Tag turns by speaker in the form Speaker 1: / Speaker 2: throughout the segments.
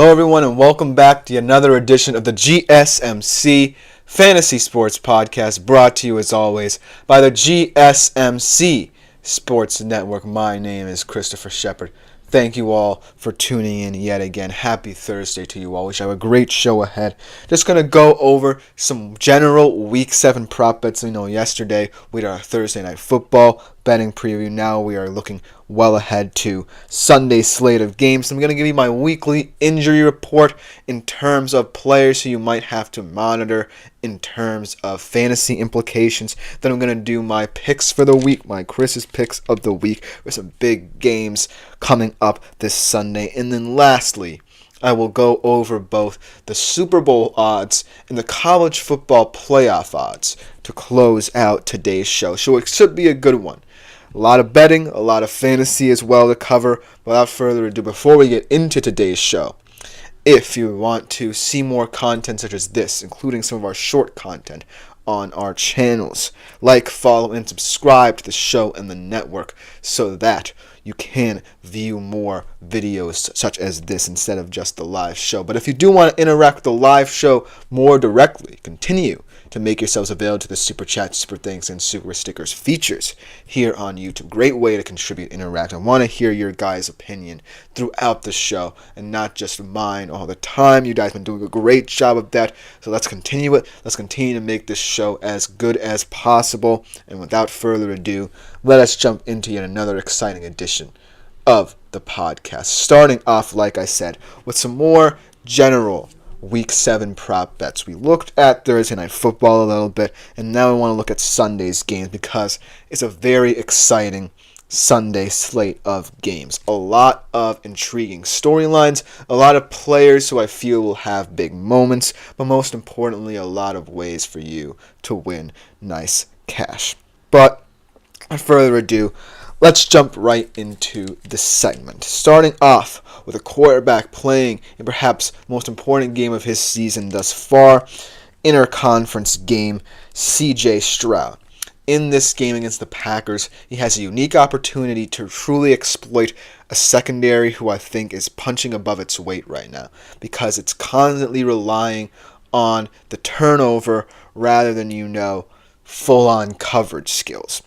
Speaker 1: Hello everyone and welcome back to another edition of the GSMC Fantasy Sports Podcast, brought to you as always by the GSMC Sports Network. My name is Christopher Shepard. Thank you all for tuning in yet again. Happy Thursday to you all. We have a great show ahead. Just going to go over some general Week 7 prop bets. Yesterday we had our Thursday Night Football betting preview. Now we are looking well ahead to Sunday's slate of games. I'm going to give you my weekly injury report in terms of players who you might have to monitor in terms of fantasy implications. Then I'm going to do my picks for the week, my Chris's picks of the week with some big games coming up this Sunday. And then lastly, I will go over both the Super Bowl odds and the college football playoff odds to close out today's show. So it should be a good one. A lot of betting, a lot of fantasy as well to cover. Without further ado, before we get into today's show, if you want to see more content such as this, including some of our short content on our channels, like, follow, and subscribe to the show and the network so that you can view more videos such as this instead of just the live show. But if you do want to interact with the live show more directly, continue to make yourselves available to the Super Chat, Super Thanks, and Super Stickers features here on YouTube. Great way to contribute, interact. I want to hear your guys' opinion throughout the show and not just mine all the time. You guys have been doing a great job of that, so let's continue it. Let's continue to make this show as good as possible. And without further ado, let us jump into yet another exciting edition of the podcast. Starting off, like I said, with some more general Week 7 prop bets. We looked at Thursday Night Football a little bit, and now we want to look at Sunday's games because it's a very exciting Sunday slate of games. A lot of intriguing storylines, a lot of players who I feel will have big moments, but most importantly, a lot of ways for you to win nice cash. But without further ado, let's jump right into this segment. Starting off with a quarterback playing in perhaps the most important game of his season thus far, interconference game, C.J. Stroud. In this game against the Packers, he has a unique opportunity to truly exploit a secondary who I think is punching above its weight right now because it's constantly relying on the turnover rather than, full-on coverage skills.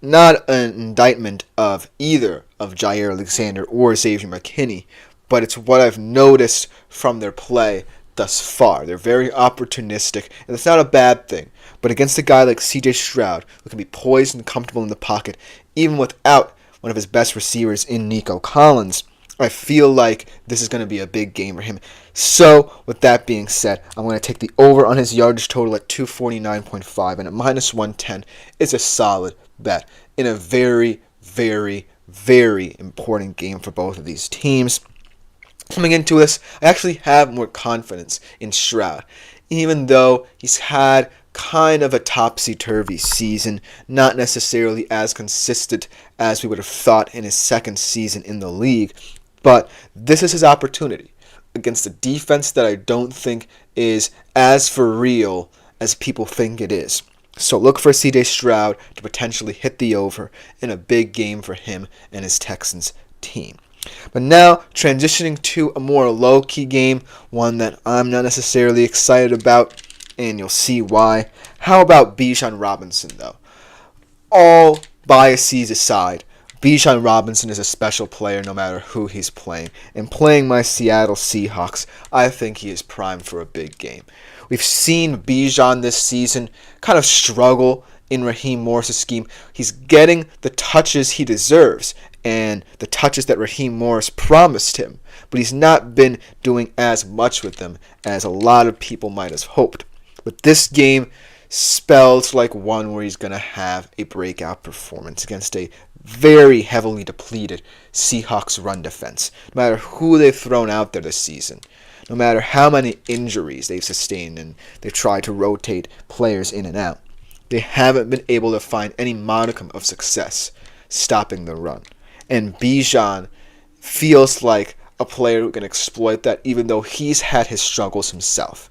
Speaker 1: Not an indictment of either of Jair Alexander or Xavier McKinney, but it's what I've noticed from their play thus far. They're very opportunistic, and it's not a bad thing. But against a guy like C.J. Stroud, who can be poised and comfortable in the pocket, even without one of his best receivers in Nico Collins, I feel like this is going to be a big game for him. So, with that being said, I'm going to take the over on his yardage total at 249.5, and at minus 110, it's a solid bet in a very, very, very important game for both of these teams. Coming into this, I actually have more confidence in Stroud, even though he's had kind of a topsy-turvy season, not necessarily as consistent as we would have thought in his second season in the league. But this is his opportunity against a defense that I don't think is as for real as people think it is. So look for C.J. Stroud to potentially hit the over in a big game for him and his Texans team. But now, transitioning to a more low-key game, one that I'm not necessarily excited about, and you'll see why. How about Bijan Robinson, though? All biases aside, Bijan Robinson is a special player no matter who he's playing. And playing my Seattle Seahawks, I think he is primed for a big game. We've seen Bijan this season kind of struggle in Raheem Morris' scheme. He's getting the touches he deserves and the touches that Raheem Morris promised him, but he's not been doing as much with them as a lot of people might have hoped. But this game spells like one where he's going to have a breakout performance against a very heavily depleted Seahawks run defense. No matter who they've thrown out there this season, no matter how many injuries they've sustained and they've tried to rotate players in and out, they haven't been able to find any modicum of success stopping the run. And Bijan feels like a player who can exploit that, even though he's had his struggles himself.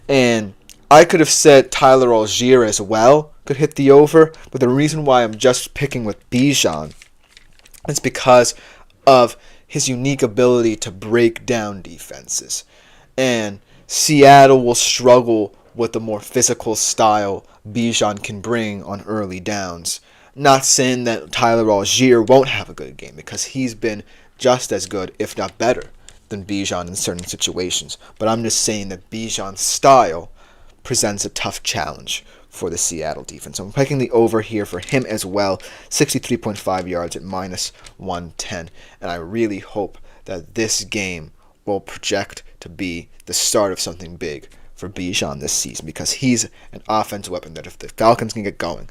Speaker 1: And I could have said Tyler Algier as well could hit the over, but the reason why I'm just picking with Bijan is because of his unique ability to break down defenses. And Seattle will struggle with the more physical style Bijan can bring on early downs. Not saying that Tyler Algier won't have a good game, because he's been just as good, if not better, than Bijan in certain situations. But I'm just saying that Bijan's style presents a tough challenge for the Seattle defense. I'm picking the over here for him as well, 63.5 yards at minus 110. And I really hope that this game will project to be the start of something big for Bijan this season, because he's an offensive weapon that if the Falcons can get going,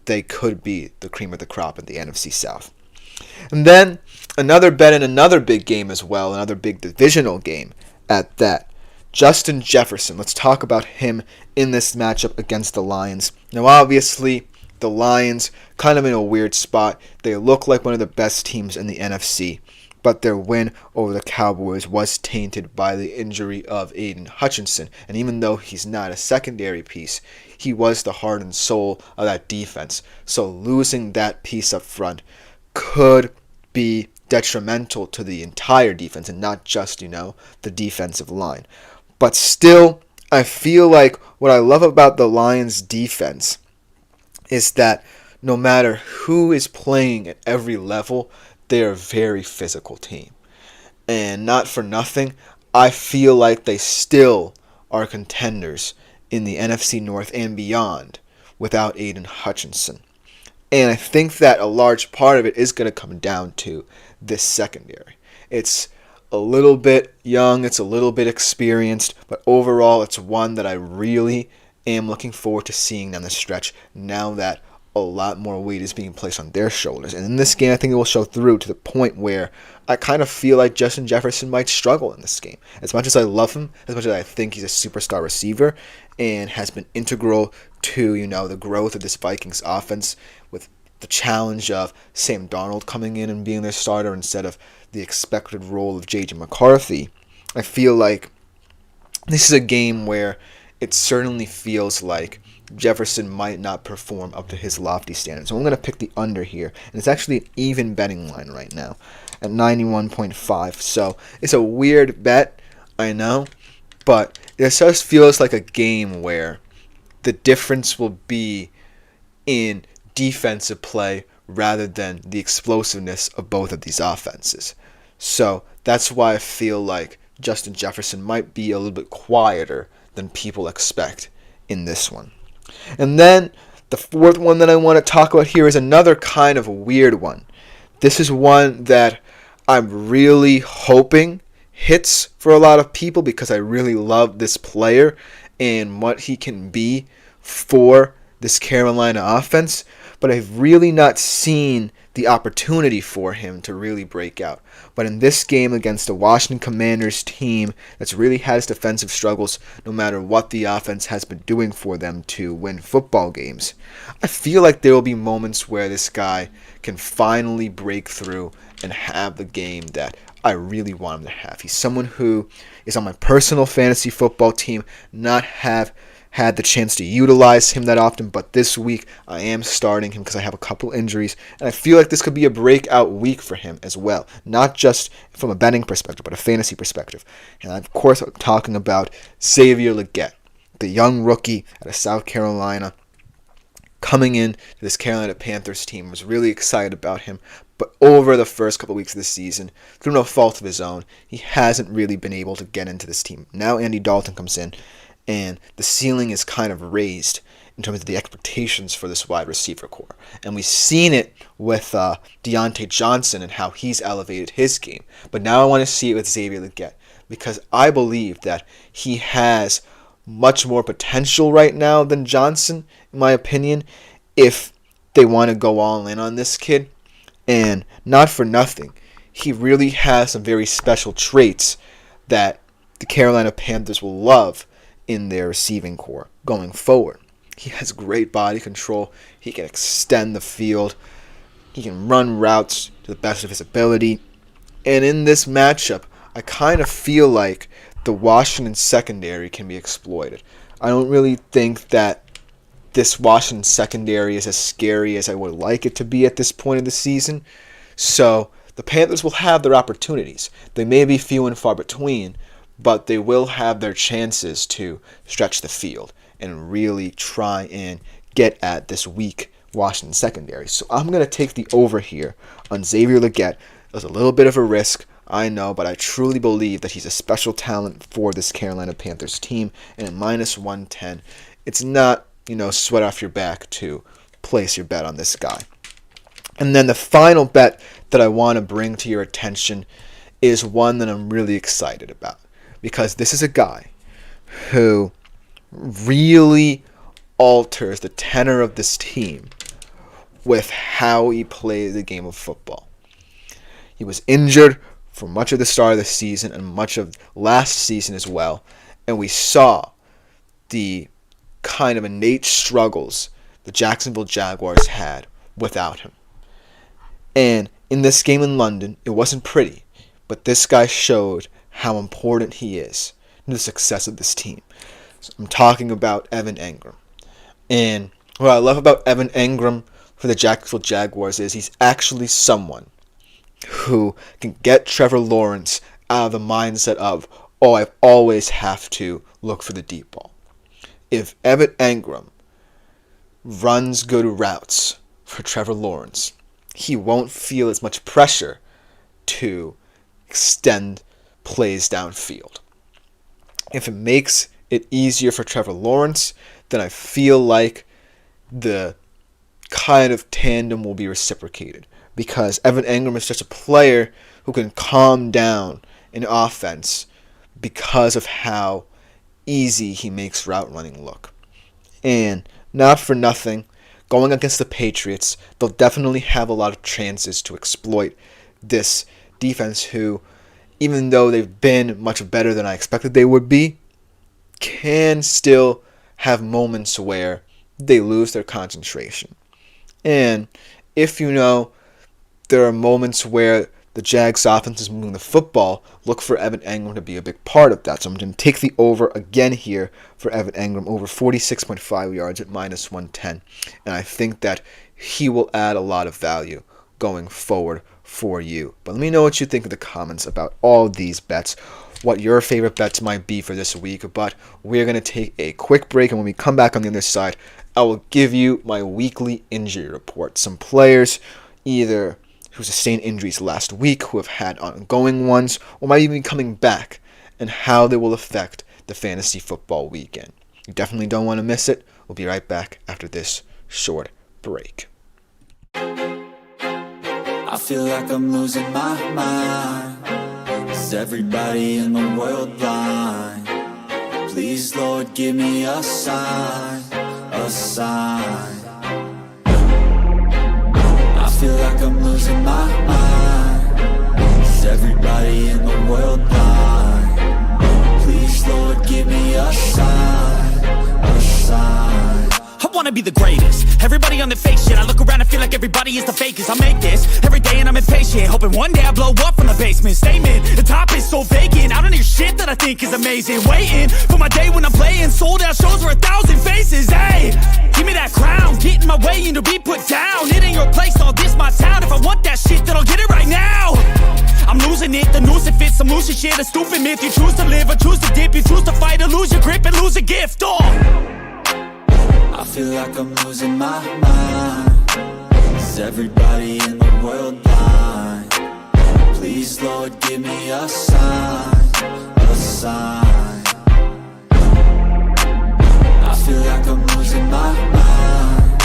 Speaker 1: they could be the cream of the crop in the NFC South. And then another bet in another big game as well, another big divisional game at that. Justin Jefferson. Let's talk about him in this matchup against the Lions. Now, obviously, the Lions kind of in a weird spot. They look like one of the best teams in the NFC, but their win over the Cowboys was tainted by the injury of Aiden Hutchinson. And even though he's not a secondary piece, he was the heart and soul of that defense. So losing that piece up front could be detrimental to the entire defense and not just, the defensive line. But still, I feel like what I love about the Lions defense is that no matter who is playing at every level, they're a very physical team. And not for nothing, I feel like they still are contenders in the NFC North and beyond without Aiden Hutchinson. And I think that a large part of it is going to come down to this secondary. It's a little bit young, it's a little bit experienced, but overall it's one that I really am looking forward to seeing down the stretch now that a lot more weight is being placed on their shoulders. And in this game, I think it will show through to the point where I kind of feel like Justin Jefferson might struggle in this game. As much as I love him, as much as I think he's a superstar receiver and has been integral to, the growth of this Vikings offense with the challenge of Sam Darnold coming in and being their starter instead of the expected role of J.J. McCarthy, I feel like this is a game where it certainly feels like Jefferson might not perform up to his lofty standards. So I'm going to pick the under here, and it's actually an even betting line right now at 91.5. So it's a weird bet, I know, but it just feels like a game where the difference will be in defensive play rather than the explosiveness of both of these offenses. So that's why I feel like Justin Jefferson might be a little bit quieter than people expect in this one. And then the fourth one that I want to talk about here is another kind of a weird one. This is one that I'm really hoping hits for a lot of people because I really love this player and what he can be for this Carolina offense, but I've really not seen the opportunity for him to really break out. But in this game against the Washington Commanders team that's really had its defensive struggles no matter what the offense has been doing for them to win football games, I feel like there will be moments where this guy can finally break through and have the game that I really want him to have. He's someone who is on my personal fantasy football team, not have had the chance to utilize him that often, but this week I am starting him because I have a couple injuries, and I feel like this could be a breakout week for him as well, not just from a betting perspective, but a fantasy perspective. And of course, I'm talking about Xavier Legette, the young rookie out of South Carolina, coming in to this Carolina Panthers team. I was really excited about him, but over the first couple weeks of the season, through no fault of his own, he hasn't really been able to get into this team. Now Andy Dalton comes in, and the ceiling is kind of raised in terms of the expectations for this wide receiver core. And we've seen it with Deontay Johnson and how he's elevated his game. But now I want to see it with Xavier Legette because I believe that he has much more potential right now than Johnson, in my opinion, if they want to go all in on this kid. And not for nothing, he really has some very special traits that the Carolina Panthers will love in their receiving core going forward. He has great body control. He can extend the field. He can run routes to the best of his ability. And in this matchup, I kind of feel like the Washington secondary can be exploited. I don't really think that this Washington secondary is as scary as I would like it to be at this point of the season. So the Panthers will have their opportunities. They may be few and far between, but they will have their chances to stretch the field and really try and get at this weak Washington secondary. So I'm going to take the over here on Xavier Legette. It was a little bit of a risk, I know, but I truly believe that he's a special talent for this Carolina Panthers team. And at minus 110, it's not, sweat off your back to place your bet on this guy. And then the final bet that I want to bring to your attention is one that I'm really excited about, because this is a guy who really alters the tenor of this team with how he plays the game of football. He was injured for much of the start of the season and much of last season as well, and we saw the kind of innate struggles the Jacksonville Jaguars had without him. And in this game in London, it wasn't pretty, but this guy showed how important he is to the success of this team. So I'm talking about Evan Engram. And what I love about Evan Engram for the Jacksonville Jaguars is he's actually someone who can get Trevor Lawrence out of the mindset of, I always have to look for the deep ball. If Evan Engram runs good routes for Trevor Lawrence, he won't feel as much pressure to extend plays downfield. If it makes it easier for Trevor Lawrence, then I feel like the kind of tandem will be reciprocated, because Evan Engram is just a player who can calm down an offense because of how easy he makes route running look. And not for nothing, going against the Patriots, they'll definitely have a lot of chances to exploit this defense who, even though they've been much better than I expected they would be, can still have moments where they lose their concentration. And if there are moments where the Jags offense is moving the football, look for Evan Engram to be a big part of that. So I'm going to take the over again here for Evan Engram, over 46.5 yards at minus 110. And I think that he will add a lot of value going forward for you. But let me know what you think in the comments about all these bets, what your favorite bets might be for this week. But we're going to take a quick break, and when we come back on the other side, I will give you my weekly injury report. Some players either who sustained injuries last week, who have had ongoing ones, or might even be coming back, and how they will affect the fantasy football weekend. You definitely don't want to miss it. We'll be right back after this short break.
Speaker 2: I feel like I'm losing my mind. Is everybody in the world blind? Please, Lord, give me a sign, a sign. I feel like I'm losing my mind. Is everybody in the world blind? Please, Lord, give me a sign, a sign.
Speaker 3: I wanna be the greatest. Everybody on the fake shit. I look around and feel like everybody is the fakest. I make this every day and I'm impatient, hoping one day I blow up from the basement. Statement, the top is so vacant. I don't hear shit that I think is amazing. Waiting for my day when I'm playing sold out shows for 1,000 faces. Hey, give me that crown, get in my way and to be put down. It ain't your place, all this my town. If I want that shit, then I'll get it right now. I'm losing it, the noose it fits, some losing shit, a stupid myth. You choose to live or choose to dip, you choose to fight or lose your grip and lose a gift.
Speaker 2: I feel like I'm losing my mind. Is everybody in the world blind? Please, Lord, give me a sign, a sign. I feel like I'm losing my mind.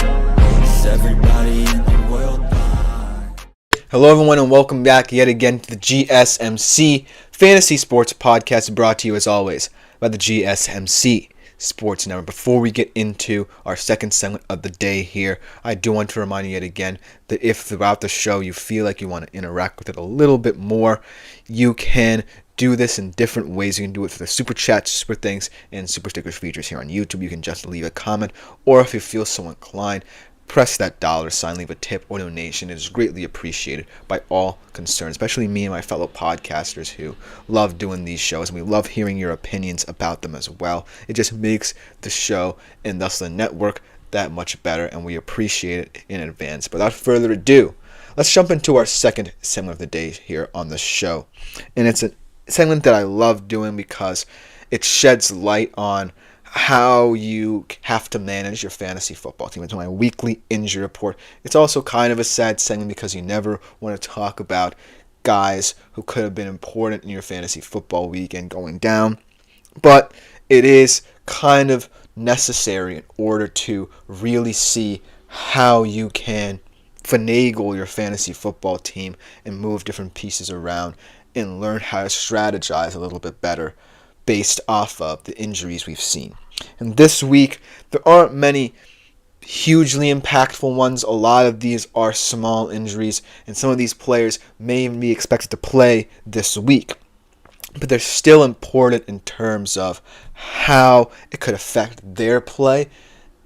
Speaker 2: Is everybody in the world blind?
Speaker 1: Hello everyone, and welcome back yet again to the GSMC Fantasy Sports Podcast, brought to you as always by the GSMC Sports Network. Before we get into our second segment of the day here, I do want to remind you yet again that if throughout the show you feel like you want to interact with it a little bit more, you can do this in different ways. You can do it through the super chats, super things, and super stickers features here on YouTube. You can just leave a comment, or if you feel so inclined, press that $, leave a tip or donation. It is greatly appreciated by all concerned, especially me and my fellow podcasters who love doing these shows, and we love hearing your opinions about them as well. It just makes the show and thus the network that much better, and we appreciate it in advance. But without further ado, let's jump into our second segment of the day here on the show. And it's a segment that I love doing because it sheds light on how you have to manage your fantasy football team. It's my weekly injury report. It's also kind of a sad segment because you never want to talk about guys who could have been important in your fantasy football weekend going down. But it is kind of necessary in order to really see how you can finagle your fantasy football team and move different pieces around and learn how to strategize a little bit better based off of the injuries we've seen. And this week, there aren't many hugely impactful ones. A lot of these are small injuries, and some of these players may even be expected to play this week. But they're still important in terms of how it could affect their play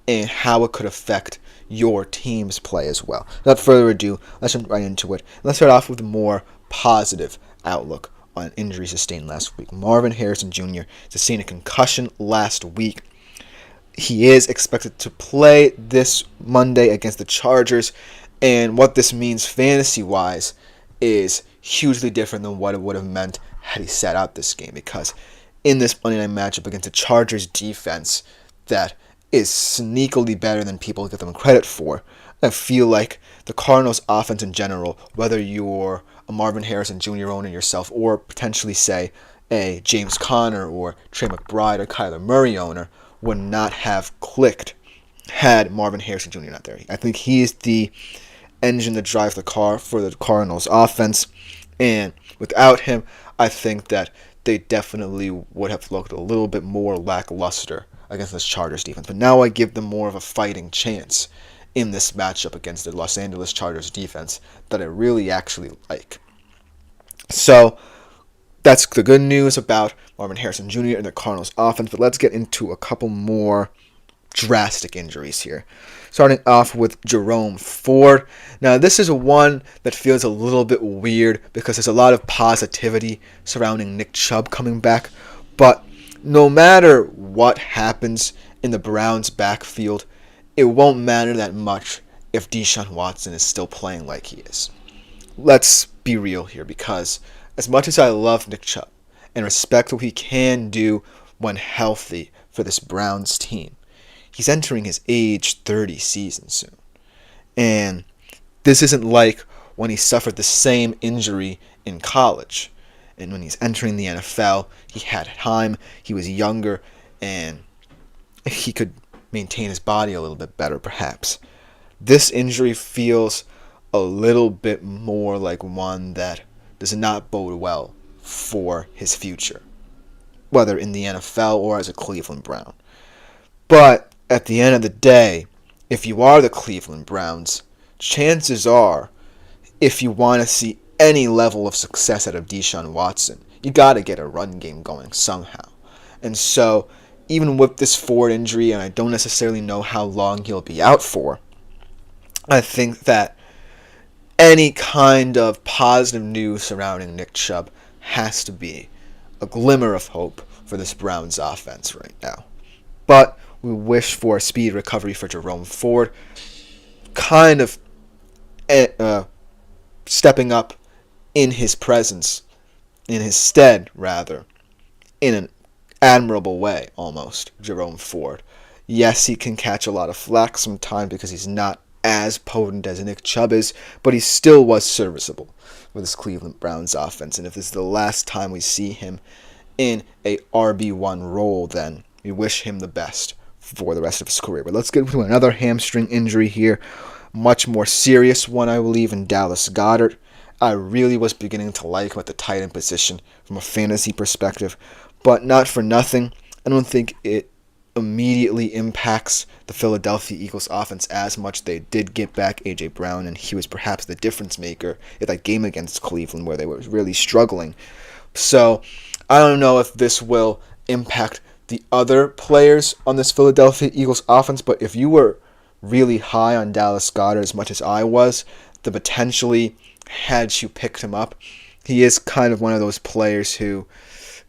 Speaker 1: and how it could affect your team's play as well. Without further ado, let's jump right into it. Let's start off with a more positive outlook on an injury sustained last week. Marvin Harrison Jr. sustained a concussion last week. He is expected to play this Monday against the Chargers, and what this means fantasy-wise is hugely different than what it would have meant had he sat out this game, because in this Monday night matchup against the Chargers defense that is sneakily better than people give them credit for, I feel like the Cardinals offense in general, whether you're a Marvin Harrison Jr. owner yourself or potentially, say, a James Conner or Trey McBride or Kyler Murray owner, would not have clicked had Marvin Harrison Jr. not there. I think he is the engine that drives the car for the Cardinals offense, and without him, I think that they definitely would have looked a little bit more lackluster against this Chargers defense. But now I give them more of a fighting chance in this matchup against the Los Angeles Chargers defense that I really actually like. So that's the good news about Marvin Harrison Jr. and the Cardinals offense, but let's get into a couple more drastic injuries here. Starting off with Jerome Ford. Now, this is one that feels a little bit weird because there's a lot of positivity surrounding Nick Chubb coming back, but no matter what happens in the Browns' backfield, it won't matter that much if Deshaun Watson is still playing like he is. Let's be real here, because as much as I love Nick Chubb and respect what he can do when healthy for this Browns team, he's entering his age 30 season soon. And this isn't like when he suffered the same injury in college. And when he's entering the NFL, he had time, he was younger, and he could maintain his body a little bit better, perhaps. This injury feels a little bit more like one that does not bode well for his future, whether in the NFL or as a Cleveland Brown. But at the end of the day, if you are the Cleveland Browns, chances are, if you want to see any level of success out of Deshaun Watson, you got to get a run game going somehow. And so, even with this Ford injury, and I don't necessarily know how long he'll be out for, I think that any kind of positive news surrounding Nick Chubb has to be a glimmer of hope for this Browns offense right now. But we wish for a speedy recovery for Jerome Ford, kind of stepping up in his presence, in his stead, rather, in an admirable way, almost, Jerome Ford. Yes, he can catch a lot of flack sometimes because he's not as potent as Nick Chubb is, but he still was serviceable with his Cleveland Browns offense. And if this is the last time we see him in a RB1 role, then we wish him the best for the rest of his career. But let's get into another hamstring injury here. Much more serious one, I believe, in Dallas Goedert. I really was beginning to like him at the tight end position from a fantasy perspective, but not for nothing. I don't think it immediately impacts the Philadelphia Eagles offense as much. They did get back A.J. Brown, and he was perhaps the difference maker in that game against Cleveland where they were really struggling. So I don't know if this will impact the other players on this Philadelphia Eagles offense, but if you were really high on Dallas Goedert as much as I was, the potentially, had you picked him up, he is kind of one of those players who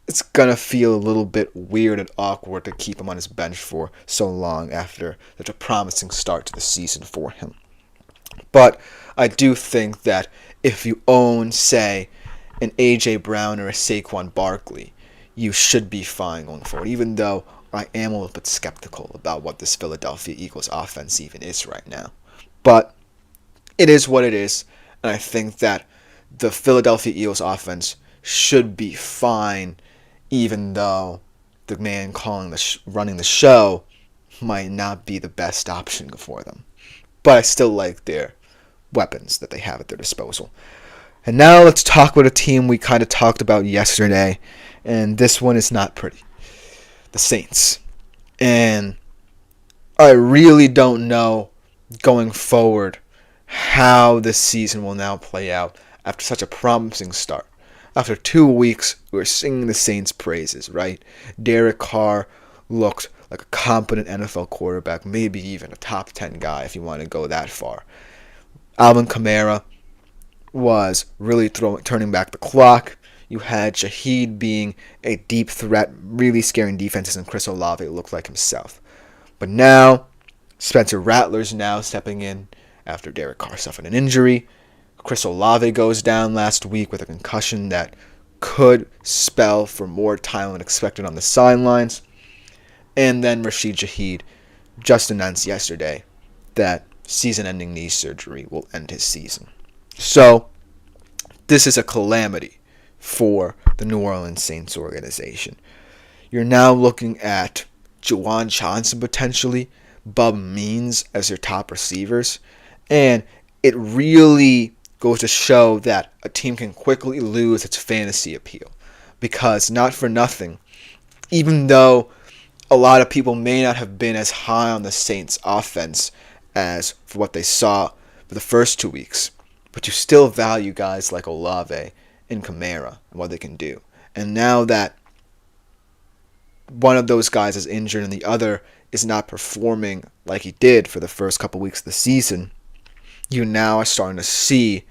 Speaker 1: it's going to feel a little bit weird and awkward to keep him on his bench for so long after such a promising start to the season for him. But I do think that if you own, say, an A.J. Brown or a Saquon Barkley, you should be fine going forward, even though I am a little bit skeptical about what this Philadelphia Eagles offense even is right now. But it is what it is, and I think that the Philadelphia Eagles offense should be fine, even though the man running the show might not be the best option for them. But I still like their weapons that they have at their disposal. And now let's talk about a team we kind of talked about yesterday, and this one is not pretty. The Saints. And I really don't know going forward how this season will now play out after such a promising start. After 2 weeks, we were singing the Saints' praises, right? Derek Carr looked like a competent NFL quarterback, maybe even a top 10 guy if you want to go that far. Alvin Kamara was really turning back the clock. You had Shaheed being a deep threat, really scaring defenses, and Chris Olave looked like himself. But now, Spencer Rattler's now stepping in after Derek Carr suffered an injury. Chris Olave goes down last week with a concussion that could spell for more time than expected on the sidelines. And then Rashid Shaheed just announced yesterday that season-ending knee surgery will end his season. So, this is a calamity for the New Orleans Saints organization. You're now looking at Juwan Johnson potentially, Bub Means as your top receivers, and it really goes to show that a team can quickly lose its fantasy appeal. Because, not for nothing, even though a lot of people may not have been as high on the Saints offense as for what they saw for the first 2 weeks, but you still value guys like Olave and Kamara and what they can do. And now that one of those guys is injured and the other is not performing like he did for the first couple weeks of the season, you now are starting to see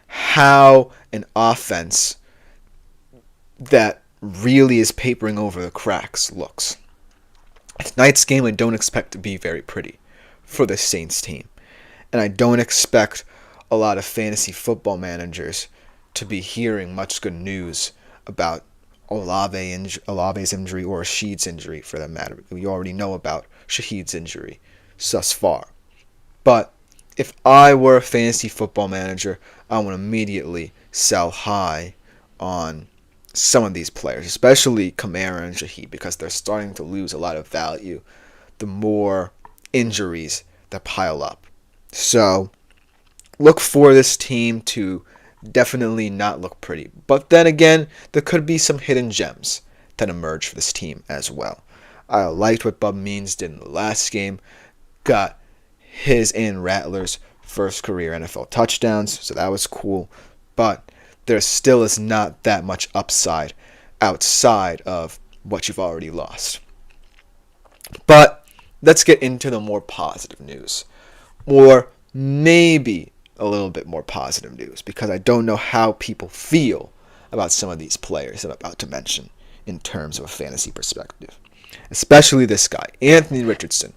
Speaker 1: how an offense that really is papering over the cracks looks. Tonight's game I don't expect to be very pretty for the Saints team. And I don't expect a lot of fantasy football managers to be hearing much good news about Olave's injury or Shaheed's injury for that matter. We already know about Shaheed's injury thus far. But if I were a fantasy football manager, I would immediately sell high on some of these players, especially Kamara and Shaheed, because they're starting to lose a lot of value the more injuries that pile up. So look for this team to definitely not look pretty. But then again, there could be some hidden gems that emerge for this team as well. I liked what Bub Means did in the last game. Got his and Rattler's first career NFL touchdowns, so that was cool. But there still is not that much upside outside of what you've already lost. But let's get into the more positive news. Or maybe a little bit more positive news, because I don't know how people feel about some of these players I'm about to mention in terms of a fantasy perspective. Especially this guy, Anthony Richardson.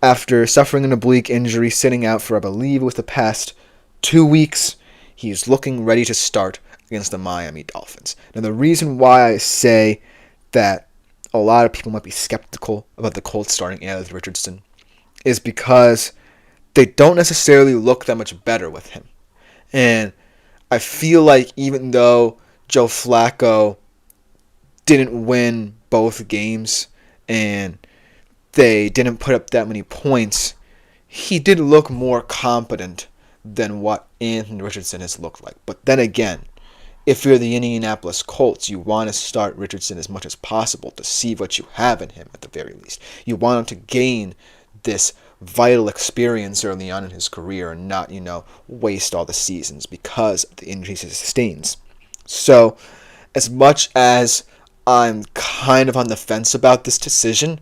Speaker 1: After suffering an oblique injury, sitting out for I believe it was the past 2 weeks, he's looking ready to start against the Miami Dolphins. Now the reason why I say that a lot of people might be skeptical about the Colts starting Anthony Richardson is because they don't necessarily look that much better with him. And I feel like even though Joe Flacco didn't win both games and they didn't put up that many points, he did look more competent than what Anthony Richardson has looked like. But then again, if you're the Indianapolis Colts, you want to start Richardson as much as possible to see what you have in him at the very least. You want him to gain this vital experience early on in his career and not, waste all the seasons because of the injuries he sustains. So, as much as I'm kind of on the fence about this decision,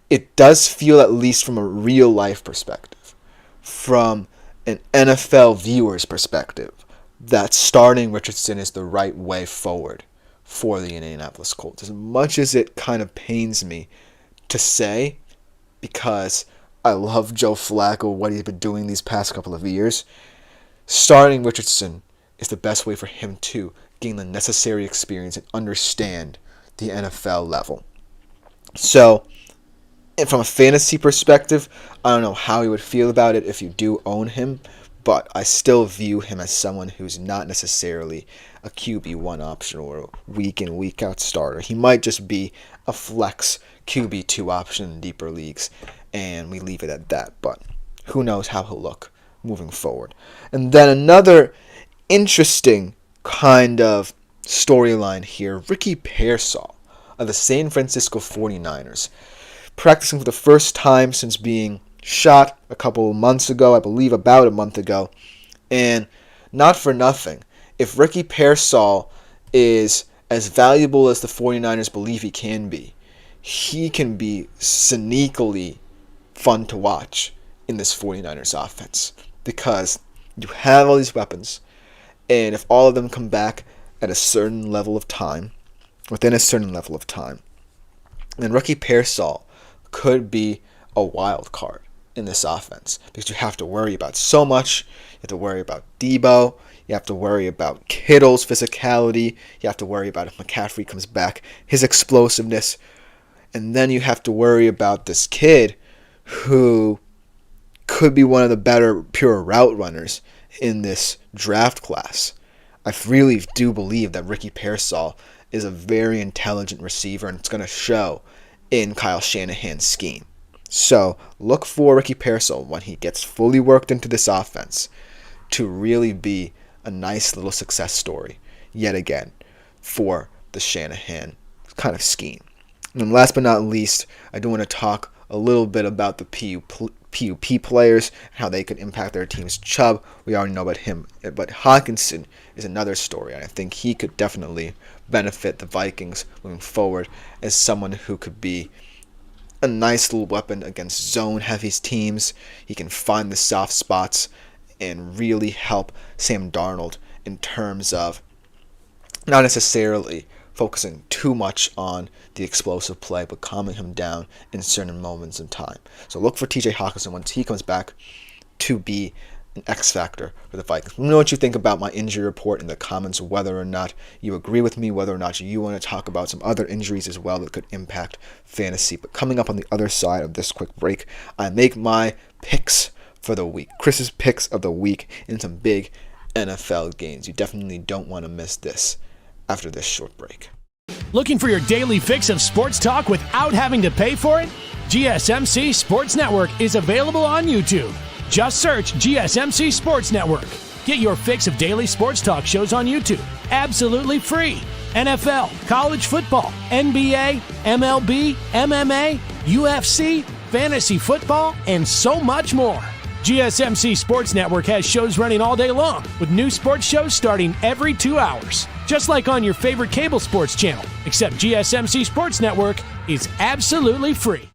Speaker 1: it does feel, at least from a real life perspective, from an NFL viewer's perspective, that starting Richardson is the right way forward for the Indianapolis Colts. As much as it kind of pains me to say, because I love Joe Flacco, what he's been doing these past couple of years, starting Richardson is the best way for him to gain the necessary experience and understand the NFL level. So, and from a fantasy perspective, I don't know how you would feel about it if you do own him, but I still view him as someone who's not necessarily a QB1 option or a week in, week out starter. He might just be a flex QB2 option in deeper leagues, and we leave it at that, but who knows how he'll look moving forward. And then another interesting kind of storyline here, Ricky Pearsall of the San Francisco 49ers, practicing for the first time since being shot a couple of months ago, I believe about a month ago. And not for nothing, if Ricky Pearsall is as valuable as the 49ers believe he can be sneakily fun to watch in this 49ers offense, because you have all these weapons, and if all of them come back at a certain level of time, within a certain level of time, then Ricky Pearsall could be a wild card in this offense, because you have to worry about so much. You have to worry about Debo. You have to worry about Kittle's physicality. You have to worry about if McCaffrey comes back, his explosiveness. And then you have to worry about this kid who could be one of the better pure route runners in this draft class. I really do believe that Ricky Pearsall is a very intelligent receiver, and it's going to show in Kyle Shanahan's scheme. So look for Ricky Pearsall, when he gets fully worked into this offense, to really be a nice little success story yet again for the Shanahan kind of scheme. And then last but not least, I do want to talk a little bit about the PUP players, how they could impact their teams. Chubb, we already know about him, but Hawkinson is another story, and I think he could definitely benefit the Vikings moving forward as someone who could be a nice little weapon against zone-heavy teams. He can find the soft spots and really help Sam Darnold in terms of not necessarily focusing too much on the explosive play, but calming him down in certain moments in time. So look for TJ Hawkinson once he comes back to be an X factor for the Vikings. Let me know what you think about my injury report in the comments, whether or not you agree with me, whether or not you want to talk about some other injuries as well that could impact fantasy. But coming up on the other side of this quick break, I make my picks for the week. Chris's picks of the week in some big NFL games. You definitely don't want to miss this after this short break.
Speaker 4: Looking for your daily fix of sports talk without having to pay for it? GSMC Sports Network is available on YouTube. Just search GSMC Sports Network. Get your fix of daily sports talk shows on YouTube, absolutely free. NFL, college football, NBA, MLB, MMA, UFC, fantasy football, and so much more. GSMC Sports Network has shows running all day long, with new sports shows starting every 2 hours. Just like on your favorite cable sports channel, except GSMC Sports Network is absolutely free.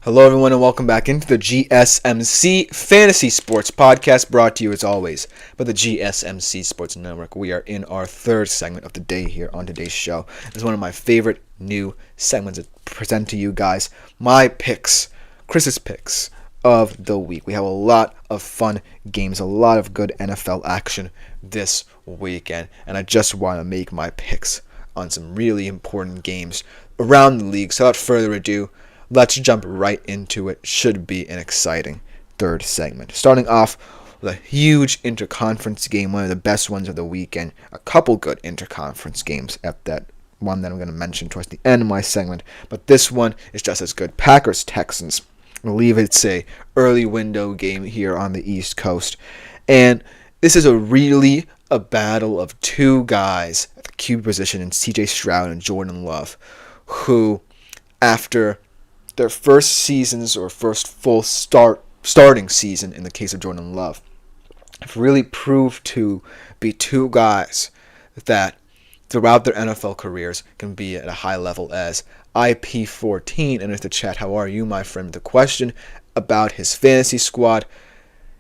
Speaker 1: Hello, everyone, and welcome back into the GSMC Fantasy Sports Podcast, brought to you, as always, by the GSMC Sports Network. We are in our third segment of the day here on today's show. It's one of my favorite new segments to present to you guys. My picks, Chris's picks of the week. We have a lot of fun games, a lot of good NFL action this weekend, and I just want to make my picks on some really important games around the league. So without further ado, let's jump right into it. Should be an exciting third segment. Starting off with a huge interconference game, one of the best ones of the weekend. A couple good interconference games at that one that I'm going to mention towards the end of my segment, but this one is just as good. Packers-Texans. I believe it's a early window game here on the East Coast, and this is a battle of two guys at the QB position in C.J. Stroud and Jordan Love, who, after their first seasons or first full starting season in the case of Jordan Love, have really proved to be two guys that throughout their NFL careers can be at a high level. As IP14 enters the chat, how are you, my friend? The question about his fantasy squad,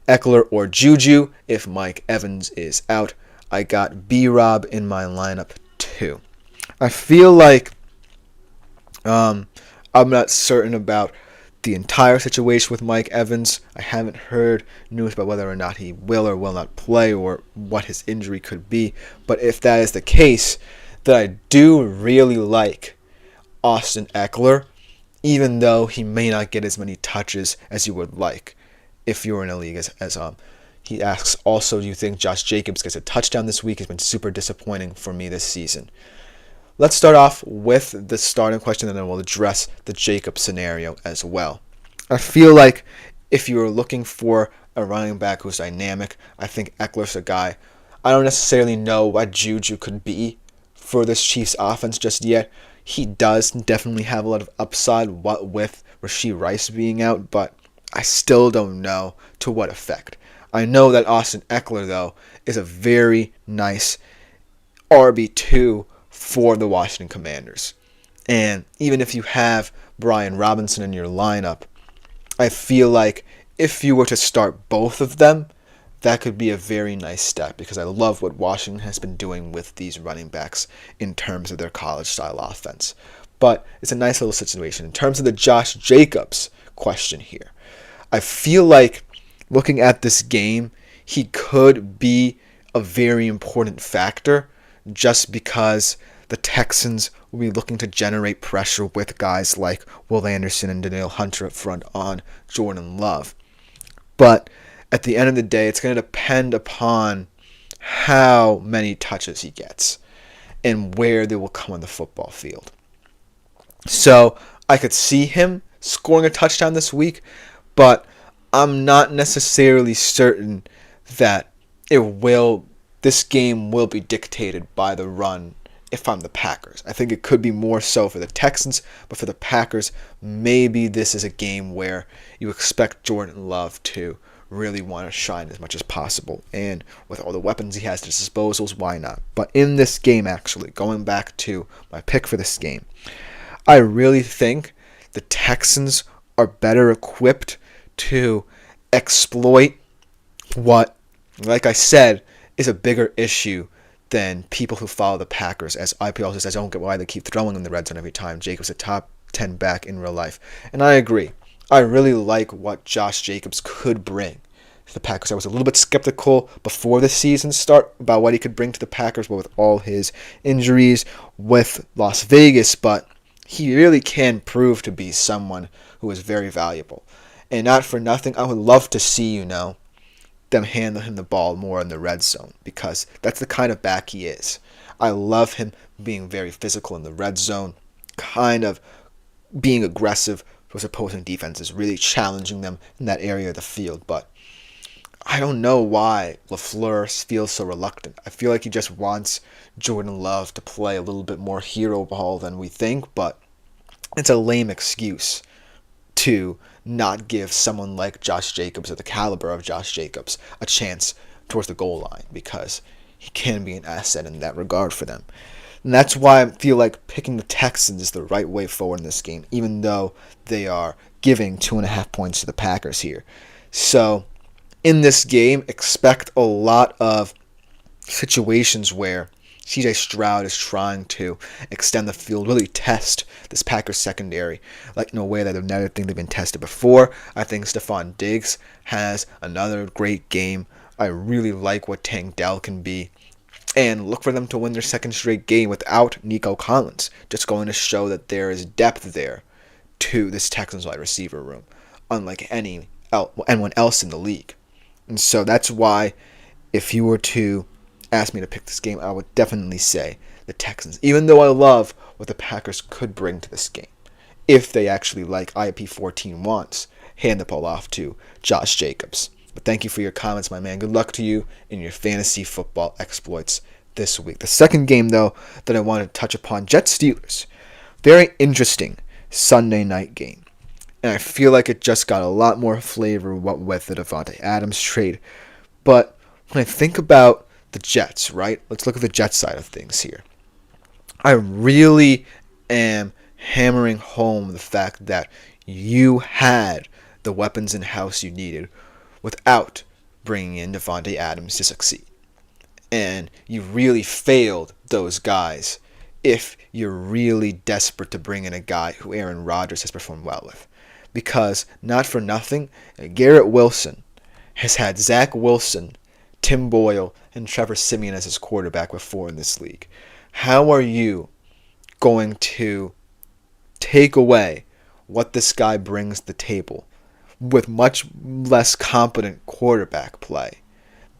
Speaker 1: Eckler or Juju, if Mike Evans is out. I got B-Rob in my lineup too. I feel like I'm not certain about the entire situation with Mike Evans. I haven't heard news about whether or not he will or will not play or what his injury could be. But if that is the case, then I do really like Austin Eckler, even though he may not get as many touches as you would like if you're in a league as he asks, also, do you think Josh Jacobs gets a touchdown this week? It's been super disappointing for me this season. Let's start off with the starting question, and then we'll address the Jacobs scenario as well. I feel like if you were looking for a running back who's dynamic, I think Eckler's a guy. I don't necessarily know what Juju could be for this Chiefs offense just yet. He does definitely have a lot of upside, what with Rashee Rice being out, but I still don't know to what effect. I know that Austin Eckler, though, is a very nice RB2 for the Washington Commanders. And even if you have Brian Robinson in your lineup, I feel like if you were to start both of them, that could be a very nice step, because I love what Washington has been doing with these running backs in terms of their college-style offense. But it's a nice little situation. In terms of the Josh Jacobs question here, I feel like looking at this game, he could be a very important factor just because the Texans will be looking to generate pressure with guys like Will Anderson and Danielle Hunter up front on Jordan Love. But at the end of the day, it's going to depend upon how many touches he gets and where they will come on the football field. So I could see him scoring a touchdown this week, but I'm not necessarily certain that this game will be dictated by the run if I'm the Packers. I think it could be more so for the Texans, but for the Packers, maybe this is a game where you expect Jordan Love to really want to shine as much as possible. And with all the weapons he has at his disposals, why not? But in this game, actually, going back to my pick for this game, I really think the Texans are better equipped to exploit what, like I said, is a bigger issue than people who follow the Packers. As IPL says, I don't get why they keep throwing in the red zone every time. Jacobs a top 10 back in real life. And I agree. I really like what Josh Jacobs could bring to the Packers. I was a little bit skeptical before the season start about what he could bring to the Packers, but with all his injuries with Las Vegas, but he really can prove to be someone who is very valuable. And not for nothing, I would love to see, them handle him the ball more in the red zone, because that's the kind of back he is. I love him being very physical in the red zone, kind of being aggressive towards opposing defenses, really challenging them in that area of the field. But I don't know why LaFleur feels so reluctant. I feel like he just wants Jordan Love to play a little bit more hero ball than we think, but it's a lame excuse to not give someone like Josh Jacobs, or the caliber of Josh Jacobs, a chance towards the goal line, because he can be an asset in that regard for them. And that's why I feel like picking the Texans is the right way forward in this game, even though they are giving 2.5 points to the Packers here. So in this game, expect a lot of situations where C.J. Stroud is trying to extend the field, really test this Packers secondary like in a way that I've never think they've been tested before. I think Stephon Diggs has another great game. I really like what Tank Dell can be. And look for them to win their second straight game without Nico Collins. Just going to show that there is depth there to this Texans wide receiver room, unlike anyone else in the league. And so that's why, if you were to ask me to pick this game, I would definitely say the Texans, even though I love what the Packers could bring to this game, if they actually, like IP14 wants, hand the ball off to Josh Jacobs. But thank you for your comments, my man. Good luck to you in your fantasy football exploits this week. The second game, though, that I want to touch upon, Jets-Steelers. Very interesting Sunday night game. And I feel like it just got a lot more flavor with the Davante Adams trade. But when I think about the Jets, right? Let's look at the Jets side of things here. I really am hammering home the fact that you had the weapons in-house you needed without bringing in Davante Adams to succeed. And you really failed those guys if you're really desperate to bring in a guy who Aaron Rodgers has performed well with. because, not for nothing, Garrett Wilson has had Zach Wilson, Tim Boyle, and Trevor Siemian as his quarterback before in this league. How are you going to take away what this guy brings to the table with much less competent quarterback play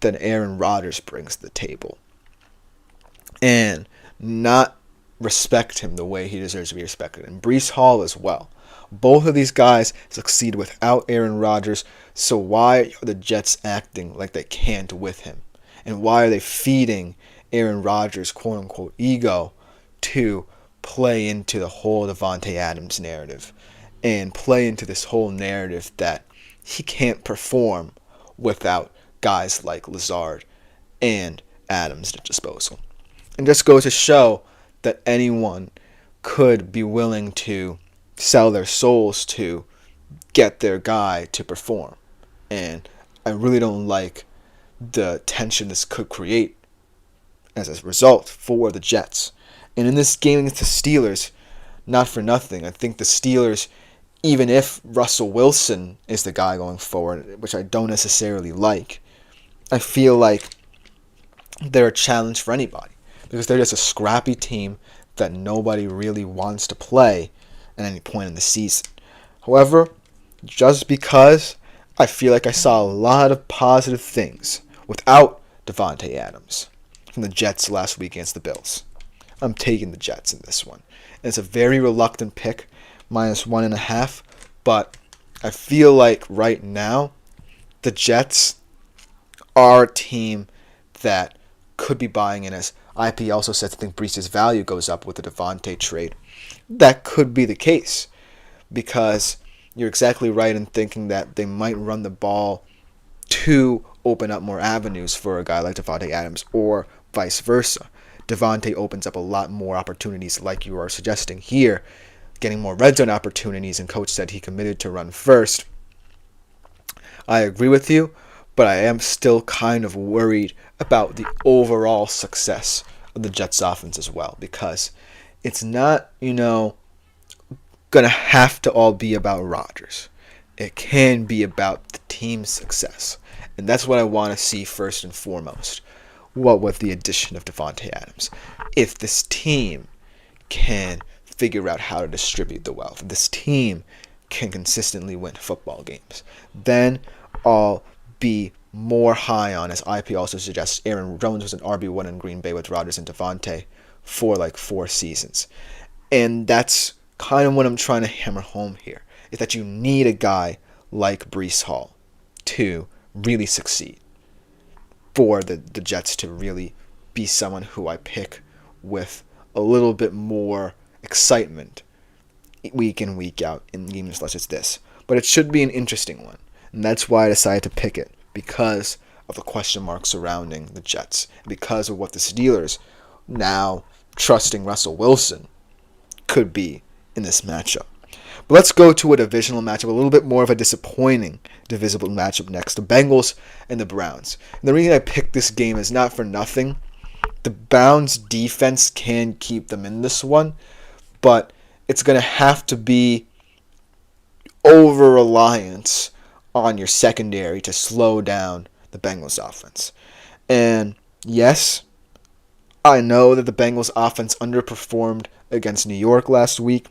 Speaker 1: than Aaron Rodgers brings to the table, and not respect him the way he deserves to be respected? And Breece Hall as well. Both of these guys succeed without Aaron Rodgers, so why are the Jets acting like they can't with him? And why are they feeding Aaron Rodgers' quote-unquote ego to play into the whole Davante Adams narrative and play into this whole narrative that he can't perform without guys like Lazard and Adams at disposal? And just goes to show that anyone could be willing to sell their souls to get their guy to perform. And I really don't like the tension this could create as a result for the Jets. And in this game against the Steelers, not for nothing, I think the Steelers, even if Russell Wilson is the guy going forward, which I don't necessarily like, I feel like they're a challenge for anybody, because they're just a scrappy team that nobody really wants to play at any point in the season. However, just because I feel like I saw a lot of positive things without Davante Adams from the Jets last week against the Bills, I'm taking the Jets in this one. And it's a very reluctant pick, -1.5, but I feel like right now the Jets are a team that could be buying in. As IP also says, I think Breece's value goes up with the Davante trade. That could be the case, because you're exactly right in thinking that they might run the ball to open up more avenues for a guy like Davante Adams, or vice versa. Davante opens up a lot more opportunities, like you are suggesting here, getting more red zone opportunities, and coach said he committed to run first. I agree with you, but I am still kind of worried about the overall success of the Jets offense as well, because it's not, going to have to all be about Rodgers. It can be about the team's success. And that's what I want to see first and foremost. What with the addition of Davante Adams. If this team can figure out how to distribute the wealth, if this team can consistently win football games, then I'll be more high on, as IP also suggests, Aaron Jones was an RB1 in Green Bay with Rodgers and Davante for like 4 seasons. And that's kind of what I'm trying to hammer home here, is that you need a guy like Breece Hall to really succeed, for the Jets to really be someone who I pick with a little bit more excitement week in, week out in games such as this. But it should be an interesting one, and that's why I decided to pick it, because of the question marks surrounding the Jets, because of what the Steelers, now trusting Russell Wilson, could be in this matchup. But let's go to a divisional matchup, a little bit more of a disappointing divisional matchup next, the Bengals and the Browns. And the reason I picked this game is not for nothing. The Browns defense can keep them in this one, but it's going to have to be over-reliance on your secondary to slow down the Bengals offense. And yes, I know that the Bengals offense underperformed against New York last week,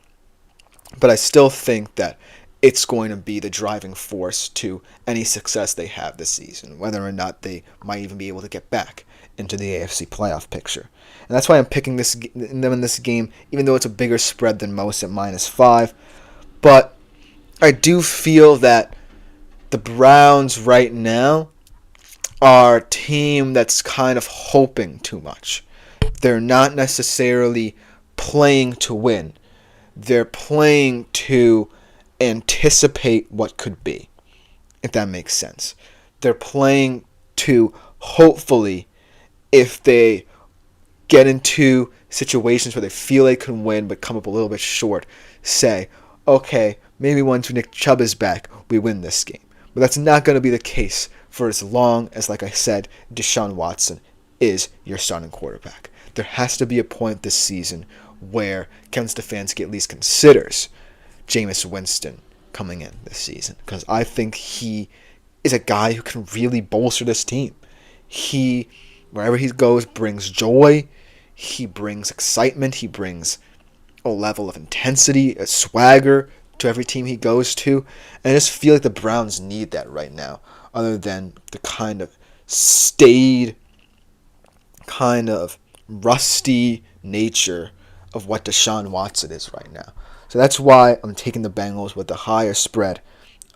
Speaker 1: but I still think that it's going to be the driving force to any success they have this season, whether or not they might even be able to get back into the AFC playoff picture. And that's why I'm picking them in this game, even though it's a bigger spread than most at -5. But I do feel that the Browns right now are a team that's kind of hoping too much. They're not necessarily playing to win. They're playing to anticipate what could be, if that makes sense. They're playing to, hopefully, if they get into situations where they feel they can win but come up a little bit short, say, okay, maybe once Nick Chubb is back, we win this game. But that's not going to be the case for as long as, like I said, Deshaun Watson is your starting quarterback. There has to be a point this season where Kevin Stefanski at least considers Jameis Winston coming in this season, because I think he is a guy who can really bolster this team. He, wherever he goes, brings joy. He brings excitement. He brings a level of intensity, a swagger to every team he goes to. And I just feel like the Browns need that right now, other than the kind of staid, kind of rusty nature of what Deshaun Watson is right now. So that's why I'm taking the Bengals with the higher spread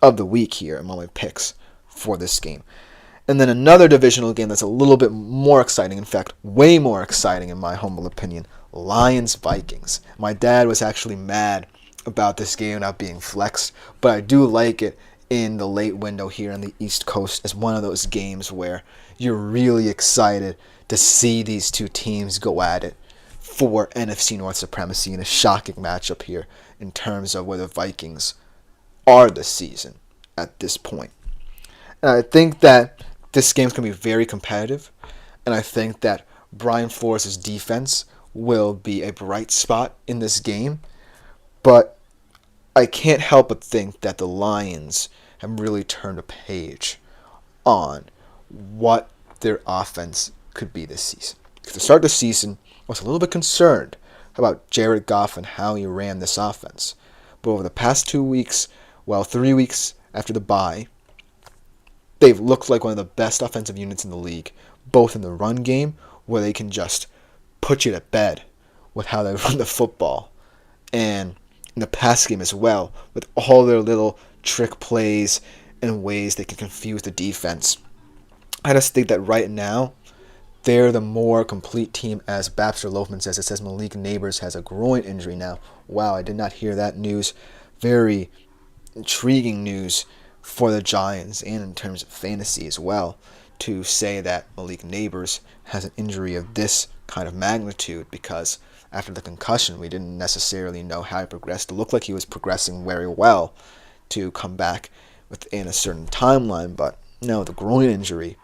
Speaker 1: of the week here among my picks for this game. And then another divisional game that's a little bit more exciting, in fact, way more exciting in my humble opinion, Lions-Vikings. My dad was actually mad about this game not being flexed, but I do like it in the late window here on the East Coast as one of those games where you're really excited to see these two teams go at it for NFC North supremacy in a shocking matchup here in terms of where the Vikings are this season at this point. And I think that this game's going to be very competitive, and I think that Brian Flores' defense will be a bright spot in this game, but I can't help but think that the Lions have really turned a page on what their offense could be this season. Because to start the season, I was a little bit concerned about Jared Goff and how he ran this offense. But over the past 2 weeks, 3 weeks after the bye, they've looked like one of the best offensive units in the league, both in the run game, where they can just put you to bed with how they run the football, and in the pass game as well, with all their little trick plays and ways they can confuse the defense. I just think that right now, they're the more complete team. As Baxter Loafman says, it says Malik Neighbors has a groin injury now. Wow, I did not hear that news. Very intriguing news for the Giants and in terms of fantasy as well, to say that Malik Neighbors has an injury of this kind of magnitude, because after the concussion, we didn't necessarily know how he progressed. It looked like he was progressing very well to come back within a certain timeline, but no, the groin injury,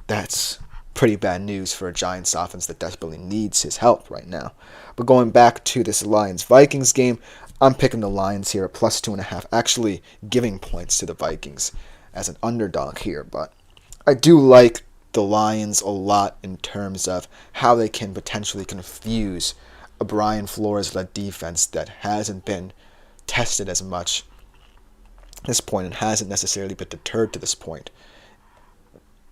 Speaker 1: that's pretty bad news for a Giants offense that desperately needs his help right now. But going back to this Lions-Vikings game, I'm picking the Lions here at plus 2.5, actually giving points to the Vikings as an underdog here. But I do like the Lions a lot in terms of how they can potentially confuse a Brian Flores-led defense that hasn't been tested as much at this point and hasn't necessarily been deterred to this point,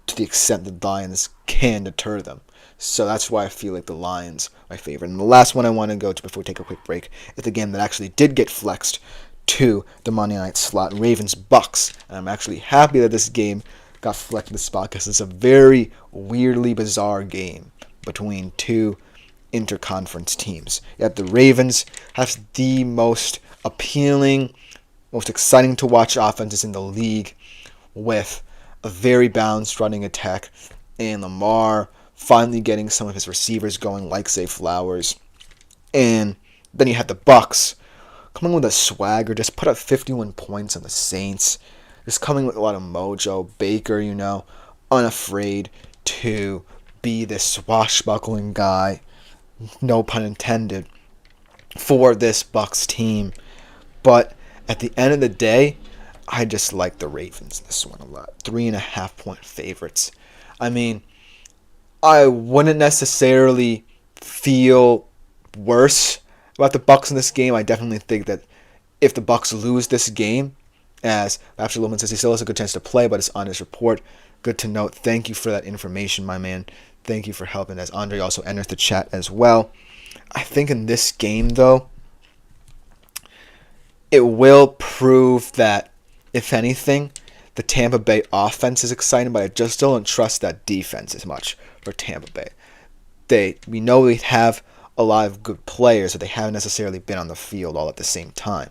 Speaker 1: to the extent that the Lions can deter them. So that's why I feel like the Lions are my favorite. And the last one I want to go to before we take a quick break is the game that actually did get flexed to the Monday night slot, Ravens-Bucks. And I'm actually happy that this game got flexed to the spot, because it's a very weirdly bizarre game between two interconference teams. Yet the Ravens have the most appealing, most exciting to watch offenses in the league, with a very balanced running attack, and Lamar finally getting some of his receivers going, like Zay Flowers. And then you had the Bucks coming with a swagger, just put up 51 points on the Saints, just coming with a lot of mojo. Baker, unafraid to be this swashbuckling guy, no pun intended, for this Bucks team. But at the end of the day, I just like the Ravens in this one a lot. 3.5 point favorites. I mean, I wouldn't necessarily feel worse about the Bucks in this game. I definitely think that if the Bucks lose this game, as Baxter Loman says, he still has a good chance to play, but it's on his report. Good to note. Thank you for that information, my man. Thank you for helping, as Andre also enters the chat as well. I think in this game, though, it will prove that, if anything, the Tampa Bay offense is exciting, but I just still don't trust that defense as much for Tampa Bay. We know they have a lot of good players, but they haven't necessarily been on the field all at the same time.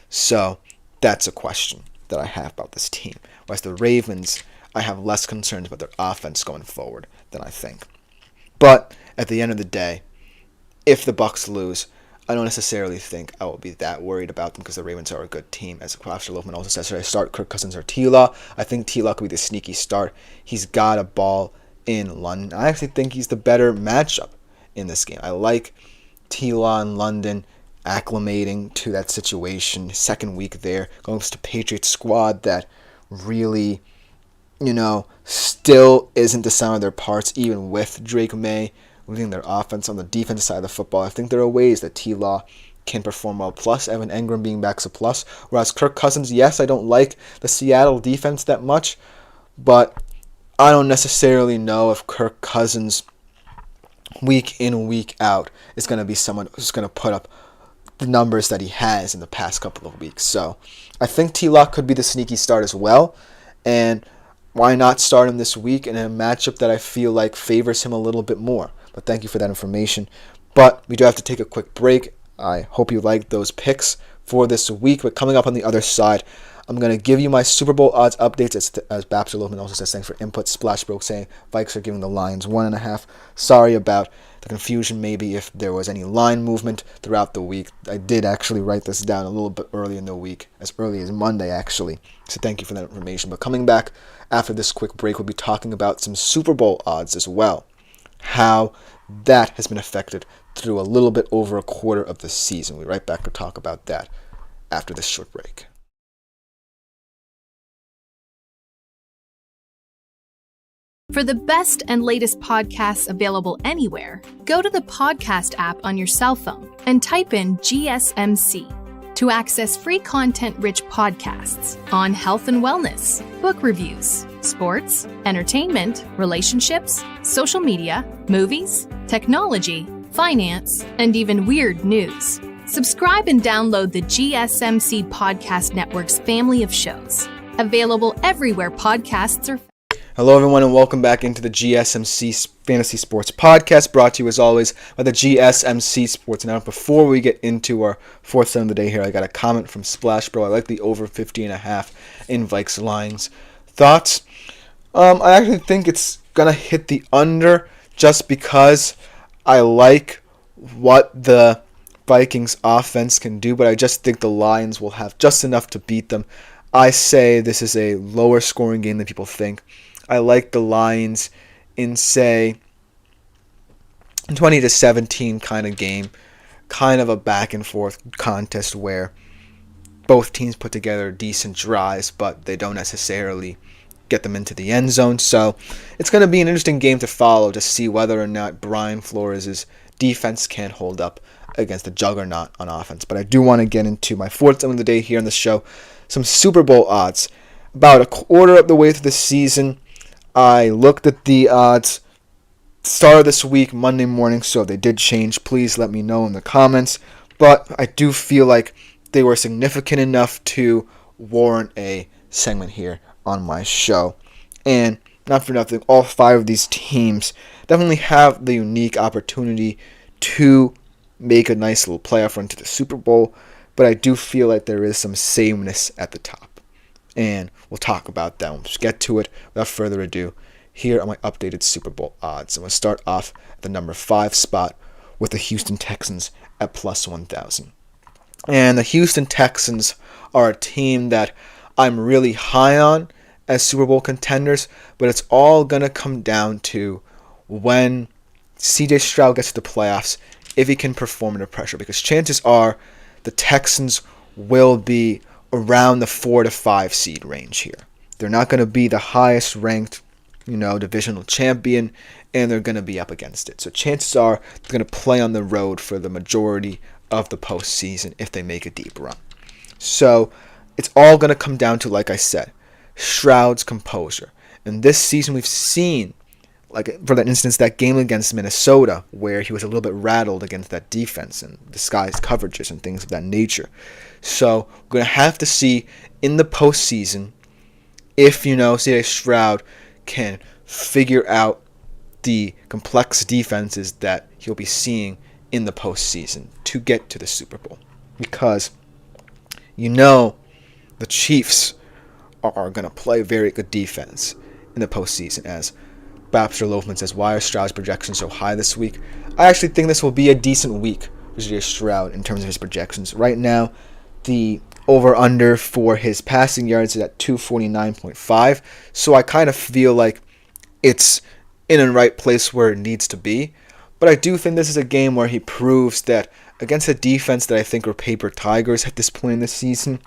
Speaker 1: So that's a question that I have about this team. Whereas the Ravens, I have less concerns about their offense going forward than I think. But at the end of the day, if the Bucks lose, I don't necessarily think I will be that worried about them, because the Ravens are a good team. As Baxter Loafman also says, should I start Kirk Cousins or T-Law? I think T-Law could be the sneaky start. He's got a ball in London. I actually think he's the better matchup in this game. I like T-Law in London acclimating to that situation. Second week there, going to Patriots squad that really, still isn't the sum of their parts, even with Drake May leading their offense on the defensive side of the football. I think there are ways that T-Law can perform well. Plus, Evan Engram being back's a plus. Whereas Kirk Cousins, yes, I don't like the Seattle defense that much, but I don't necessarily know if Kirk Cousins, week in, week out, is going to be someone who's going to put up the numbers that he has in the past couple of weeks. So I think T-Law could be the sneaky start as well. And why not start him this week in a matchup that I feel like favors him a little bit more? But thank you for that information. But we do have to take a quick break. I hope you liked those picks for this week. But coming up on the other side, I'm going to give you my Super Bowl odds updates, as Babster Loman also says, thanks for input. Splash Broke saying Vikes are giving the Lions 1.5. Sorry about the confusion, maybe if there was any line movement throughout the week. I did actually write this down a little bit early in the week, as early as Monday actually. So thank you for that information. But coming back after this quick break, we'll be talking about some Super Bowl odds as well. How that has been affected through a little bit over a quarter of the season. We'll be right back to talk about that after this short break.
Speaker 5: For the best and latest podcasts available anywhere, go to the podcast app on your cell phone and type in GSMC to access free content-rich podcasts on health and wellness, book reviews, sports, entertainment, relationships, social media, movies, technology, finance, and even weird news. Subscribe and download the GSMC Podcast Network's family of shows, available everywhere podcasts are.
Speaker 1: Hello, everyone, and welcome back into the GSMC Fantasy Sports Podcast, brought to you, as always, by the GSMC Sports Network. Before we get into our fourth set of the day here, I got a comment from Splash Bro. I like the over 50.5 in Vikes Lions. Thoughts? I actually think it's going to hit the under just because I like what the Vikings offense can do, but I just think the Lions will have just enough to beat them. I say this is a lower scoring game than people think. I like the Lions in, say, 20-17 kind of game, kind of a back-and-forth contest where both teams put together decent drives, but they don't necessarily get them into the end zone. So it's going to be an interesting game to follow to see whether or not Brian Flores' defense can hold up against the juggernaut on offense. But I do want to get into my fourth game of the day here on the show, some Super Bowl odds. About a quarter of the way through the season, I looked at the odds start of this week, Monday morning, so they did change. Please let me know in the comments. But I do feel like they were significant enough to warrant a segment here on my show. And not for nothing, all five of these teams definitely have the unique opportunity to make a nice little playoff run to the Super Bowl. But I do feel like there is some sameness at the top. And we'll talk about that. We'll just get to it without further ado. Here are my updated Super Bowl odds. I'm going to start off at the number 5 spot with the Houston Texans at plus 1,000. And the Houston Texans are a team that I'm really high on as Super Bowl contenders, but it's all going to come down to when CJ Stroud gets to the playoffs, if he can perform under pressure, because chances are the Texans will be around the 4 to 5 seed range here. They're not going to be the highest ranked, divisional champion, and they're going to be up against it. So chances are they're going to play on the road for the majority of the postseason if they make a deep run. So it's all going to come down to, like I said, Stroud's composure. And this season we've seen, like for that instance, that game against Minnesota where he was a little bit rattled against that defense and disguised coverages and things of that nature. So we're going to have to see in the postseason if, C.J. Stroud can figure out the complex defenses that he'll be seeing in the postseason to get to the Super Bowl. Because, the Chiefs are going to play very good defense in the postseason. As Babster Loafman says, why are Stroud's projections so high this week? I actually think this will be a decent week for C.J. Stroud in terms of his projections. Right now, the over-under for his passing yards is at 249.5. So I kind of feel like it's in the right place where it needs to be. But I do think this is a game where he proves that against a defense that I think are paper tigers at this point in the season,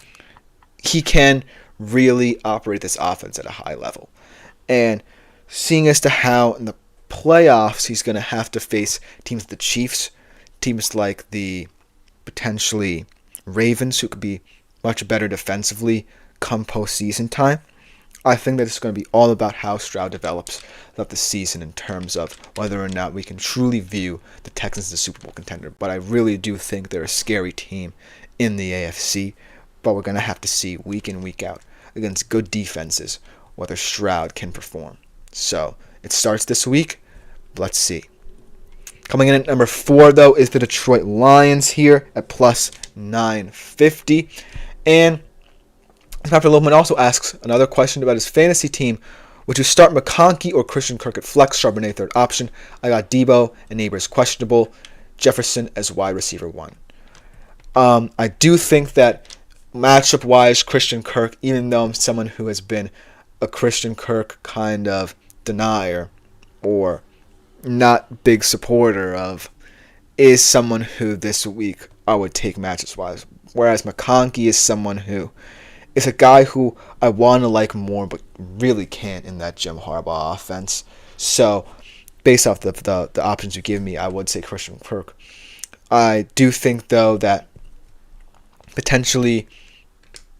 Speaker 1: he can really operate this offense at a high level. And seeing as to how in the playoffs he's going to have to face teams like the Chiefs, teams like the potentially Ravens, who could be much better defensively come postseason time, I think that it's going to be all about how Stroud develops throughout the season in terms of whether or not we can truly view the Texans as a Super Bowl contender. But I really do think they're a scary team in the AFC, but we're going to have to see week in, week out against good defenses whether Stroud can perform. So it starts this week. Let's see. Coming in at number 4, though, is the Detroit Lions here at plus 950. And Dr. Loveman also asks another question about his fantasy team. Would you start McConkey or Christian Kirk at flex? Charbonnet third option. I got Debo and Neighbors questionable. Jefferson as wide receiver 1. I do think that matchup-wise, Christian Kirk, even though I'm someone who has been a Christian Kirk kind of denier or not big supporter of, is someone who this week I would take matchups-wise. Whereas McConkey is someone who is a guy who I want to like more but really can't in that Jim Harbaugh offense. So based off the options you give me, I would say Christian Kirk. I do think, though, that potentially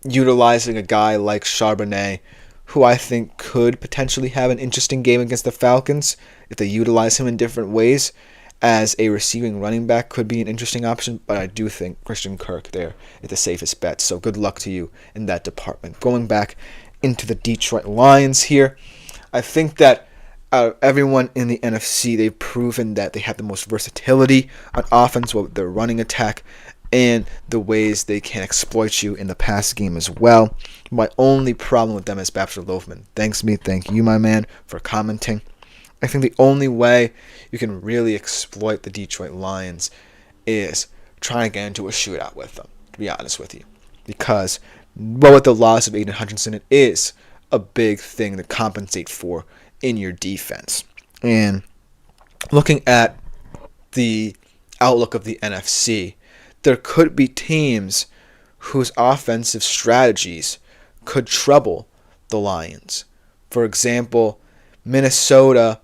Speaker 1: utilizing a guy like Charbonnet, who I think could potentially have an interesting game against the Falcons, if they utilize him in different ways, as a receiving running back could be an interesting option, but I do think Christian Kirk there is the safest bet, so good luck to you in that department. Going back into the Detroit Lions here, I think that out of everyone in the NFC, they've proven that they have the most versatility on offense with their running attack and the ways they can exploit you in the pass game as well. My only problem with them is Baxter Loafman. Thank you, my man, for commenting. I think the only way you can really exploit the Detroit Lions is trying to get into a shootout with them, to be honest with you. Because, well, with the loss of Aiden Hutchinson, it is a big thing to compensate for in your defense. And looking at the outlook of the NFC, there could be teams whose offensive strategies could trouble the Lions. For example, Minnesota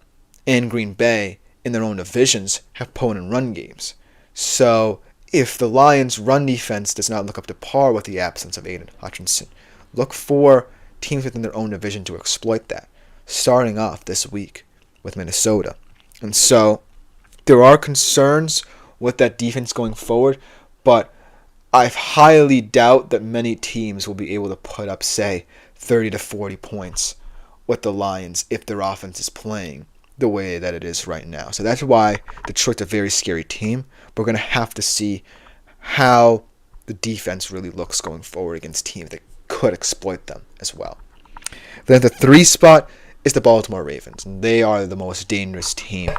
Speaker 1: and Green Bay in their own divisions have opponent run games. So if the Lions' run defense does not look up to par with the absence of Aiden Hutchinson, look for teams within their own division to exploit that, starting off this week with Minnesota. And so there are concerns with that defense going forward, but I highly doubt that many teams will be able to put up, say, 30 to 40 points with the Lions if their offense is playing the way that it is right now. So that's why Detroit's a very scary team. We're going to have to see how the defense really looks going forward against teams that could exploit them as well. Then the 3 spot is the Baltimore Ravens. And they are the most dangerous team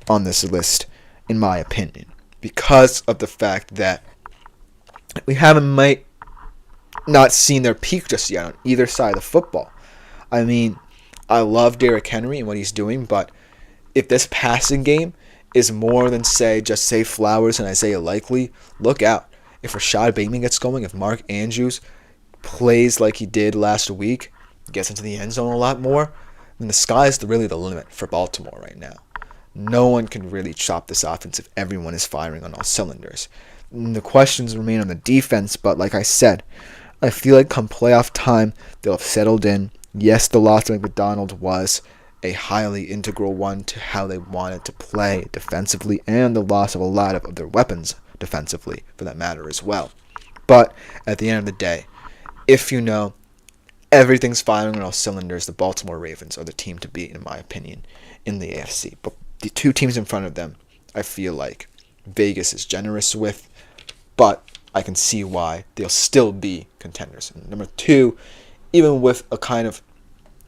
Speaker 1: on this list, in my opinion, because of the fact that we might not seen their peak just yet on either side of the football. I mean, I love Derrick Henry and what he's doing, but if this passing game is more than, say Flowers and Isaiah Likely, look out. If Rashad Bateman gets going, if Mark Andrews plays like he did last week, gets into the end zone a lot more, then the sky is really the limit for Baltimore right now. No one can really chop this offense if everyone is firing on all cylinders. And the questions remain on the defense, but like I said, I feel like come playoff time, they'll have settled in. Yes, the loss of McDonald was a highly integral one to how they wanted to play defensively, and the loss of a lot of their weapons defensively, for that matter, as well. But at the end of the day, if you know everything's firing on all cylinders, the Baltimore Ravens are the team to beat, in my opinion, in the AFC. But the 2 teams in front of them, I feel like Vegas is generous with, but I can see why they'll still be contenders. And number 2, even with a kind of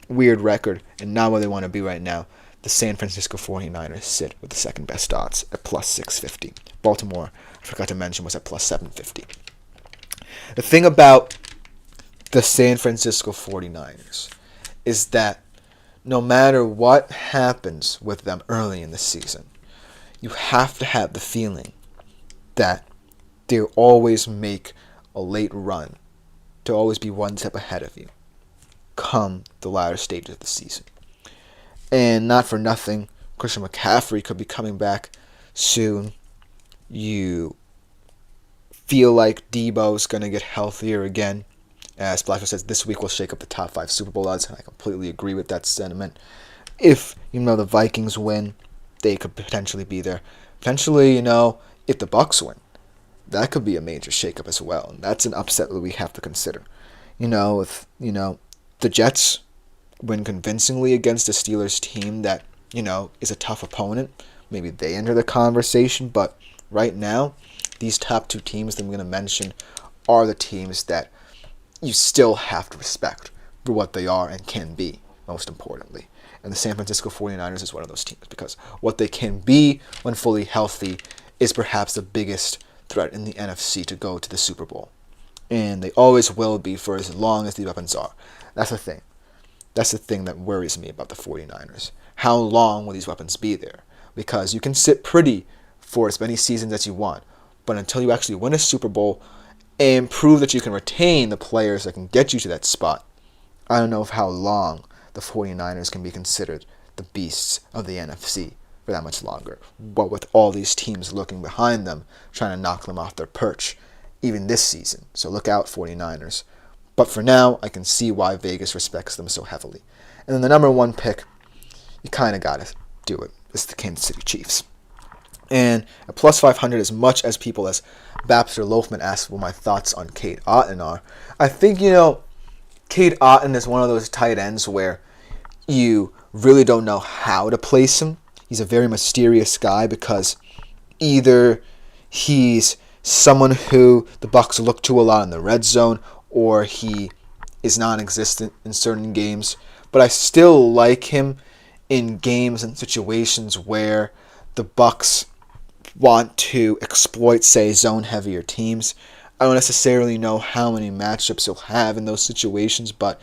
Speaker 1: weird record and not where they want to be right now, the San Francisco 49ers sit with the second best odds at plus 650. Baltimore, I forgot to mention, was at plus 750. The thing about the San Francisco 49ers is that no matter what happens with them early in the season, you have to have the feeling that they always make a late run to always be one step ahead of you come the latter stages of the season. And not for nothing, Christian McCaffrey could be coming back soon. You feel like Debo's going to get healthier again. As Blackman says, this week will shake up the top 5 Super Bowl odds, and I completely agree with that sentiment. If, the Vikings win, they could potentially be there. Potentially, if the Bucs win, that could be a major shakeup as well. And that's an upset that we have to consider. If, the Jets win convincingly against a Steelers team that, is a tough opponent, maybe they enter the conversation. But right now, these top 2 teams that I'm going to mention are the teams that you still have to respect for what they are and can be, most importantly. And the San Francisco 49ers is one of those teams, because what they can be when fully healthy is perhaps the biggest threat in the NFC to go to the Super Bowl. And they always will be for as long as the weapons are. That's the thing. That's the thing that worries me about the 49ers. How long will these weapons be there? Because you can sit pretty for as many seasons as you want, but until you actually win a Super Bowl and prove that you can retain the players that can get you to that spot, I don't know how long the 49ers can be considered the beasts of the NFC for that much longer. What with all these teams looking behind them, trying to knock them off their perch, even this season. So look out, 49ers. But for now, I can see why Vegas respects them so heavily. And then the number 1 pick, you kind of got to do it. It's the Kansas City Chiefs. And at plus 500, as much as people as Baxter Loafman asked what my thoughts on Cade Otton are, I think, Cade Otton is one of those tight ends where you really don't know how to place him. He's a very mysterious guy because either he's someone who the Bucs look to a lot in the red zone, or he is non-existent in certain games. But I still like him in games and situations where the Bucs want to exploit, say, zone-heavier teams. I don't necessarily know how many matchups he'll have in those situations, but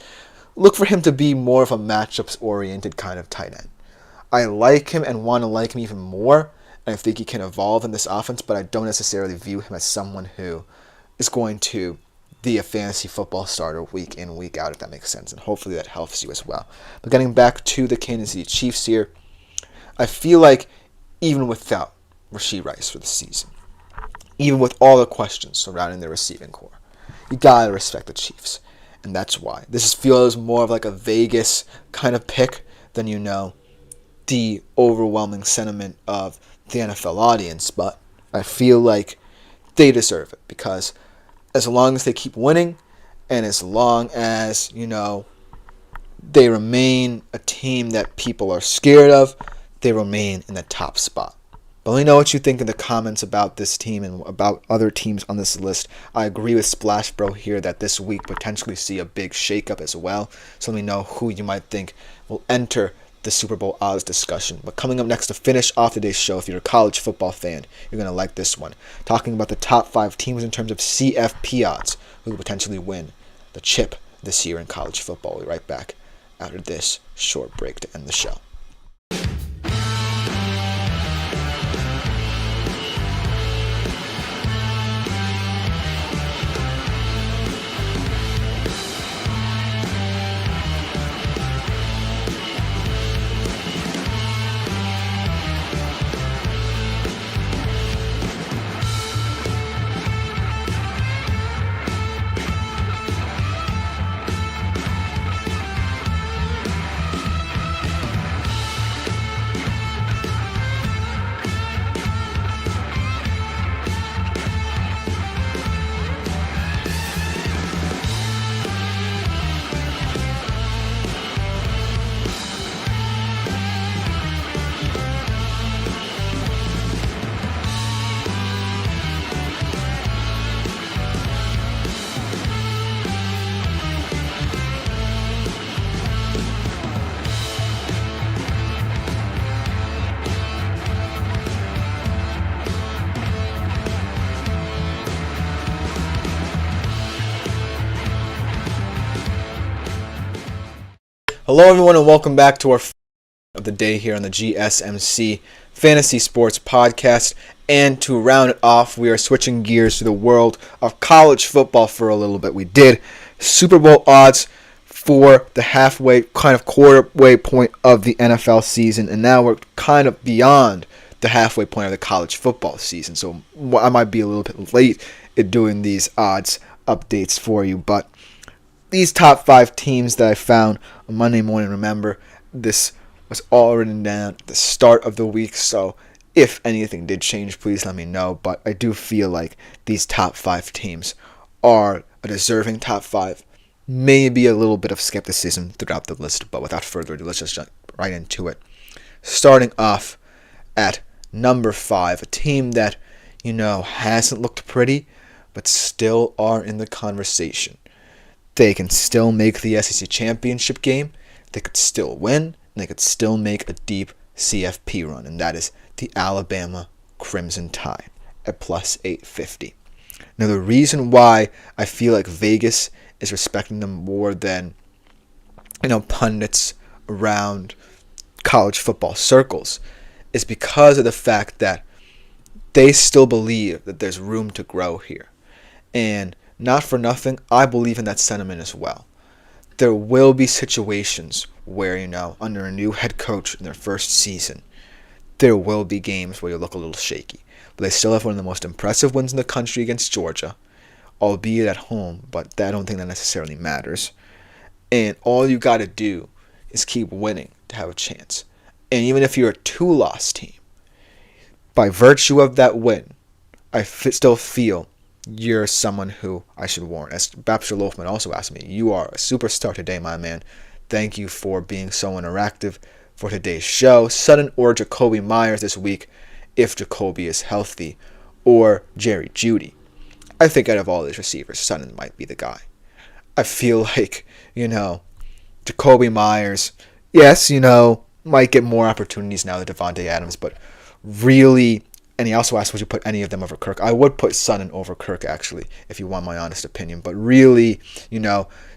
Speaker 1: look for him to be more of a matchups-oriented kind of tight end. I like him and want to like him even more, and I think he can evolve in this offense, but I don't necessarily view him as someone who is going to be a fantasy football starter week in, week out, if that makes sense, and hopefully that helps you as well. But getting back to the Kansas City Chiefs here, I feel like even without Rashee Rice for the season, even with all the questions surrounding their receiving core, you gotta respect the Chiefs. And that's why. This feels more of like a Vegas kind of pick than, the overwhelming sentiment of the NFL audience. But I feel like they deserve it, because as long as they keep winning and as long as, they remain a team that people are scared of, they remain in the top spot. But let me know what you think in the comments about this team and about other teams on this list. I agree with Splash Bro here that this week potentially see a big shakeup as well. So let me know who you might think will enter the Super Bowl odds discussion. But coming up next to finish off today's show, if you're a college football fan, you're going to like this one. Talking about the top 5 teams in terms of CFP odds who will potentially win the chip this year in college football. We'll be right back after this short break to end the show. Hello everyone and welcome back to our of the day here on the GSMC Fantasy Sports Podcast. And to round it off, we are switching gears to the world of college football for a little bit. We did Super Bowl odds for the halfway, kind of quarter-way point of the NFL season, and now we're kind of beyond the halfway point of the college football season. So I might be a little bit late in doing these odds updates for you, but these top 5 teams that I found on Monday morning, remember, this was all written down at the start of the week, so if anything did change, please let me know. But I do feel like these top 5 teams are a deserving top 5. Maybe a little bit of skepticism throughout the list, but without further ado, let's just jump right into it. Starting off at number 5, a team that, hasn't looked pretty, but still are in the conversation. They can still make the SEC championship game, they could still win, and they could still make a deep CFP run, and that is the Alabama Crimson Tide at plus 850. Now, the reason why I feel like Vegas is respecting them more than, pundits around college football circles is because of the fact that they still believe that there's room to grow here. And not for nothing, I believe in that sentiment as well. There will be situations where, under a new head coach in their first season, there will be games where you look a little shaky. But they still have one of the most impressive wins in the country against Georgia, albeit at home, but I don't think that necessarily matters. And all you got to do is keep winning to have a chance. And even if you're a 2-loss team, by virtue of that win, I still feel you're someone who I should warn. As Babsher Loafman also asked me, you are a superstar today, my man. Thank you for being so interactive for today's show. Sutton or Jacoby Myers this week, if Jacoby is healthy, or Jerry Jeudy. I think out of all these receivers, Sutton might be the guy. I feel like, Jacoby Myers, yes, might get more opportunities now than Devontae Adams, but really, and he also asked, would you put any of them over Kirk? I would put Sutton over Kirk, actually, if you want my honest opinion. But really,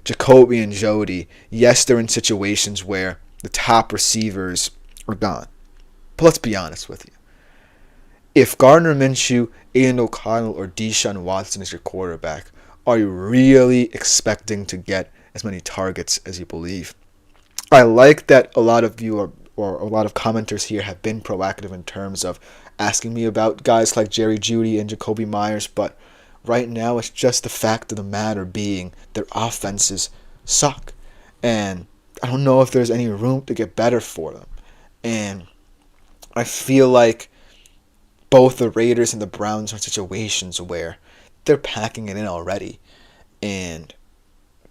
Speaker 1: Jacoby and Jeudy, yes, they're in situations where the top receivers are gone. But let's be honest with you. If Gardner Minshew, Aiden O'Connell, or Deshaun Watson is your quarterback, are you really expecting to get as many targets as you believe? I like that a lot of you or a lot of commenters here have been proactive in terms of asking me about guys like Jerry Jeudy and Jacoby Myers, but right now it's just the fact of the matter being their offenses suck. And I don't know if there's any room to get better for them. And I feel like both the Raiders and the Browns are in situations where they're packing it in already. And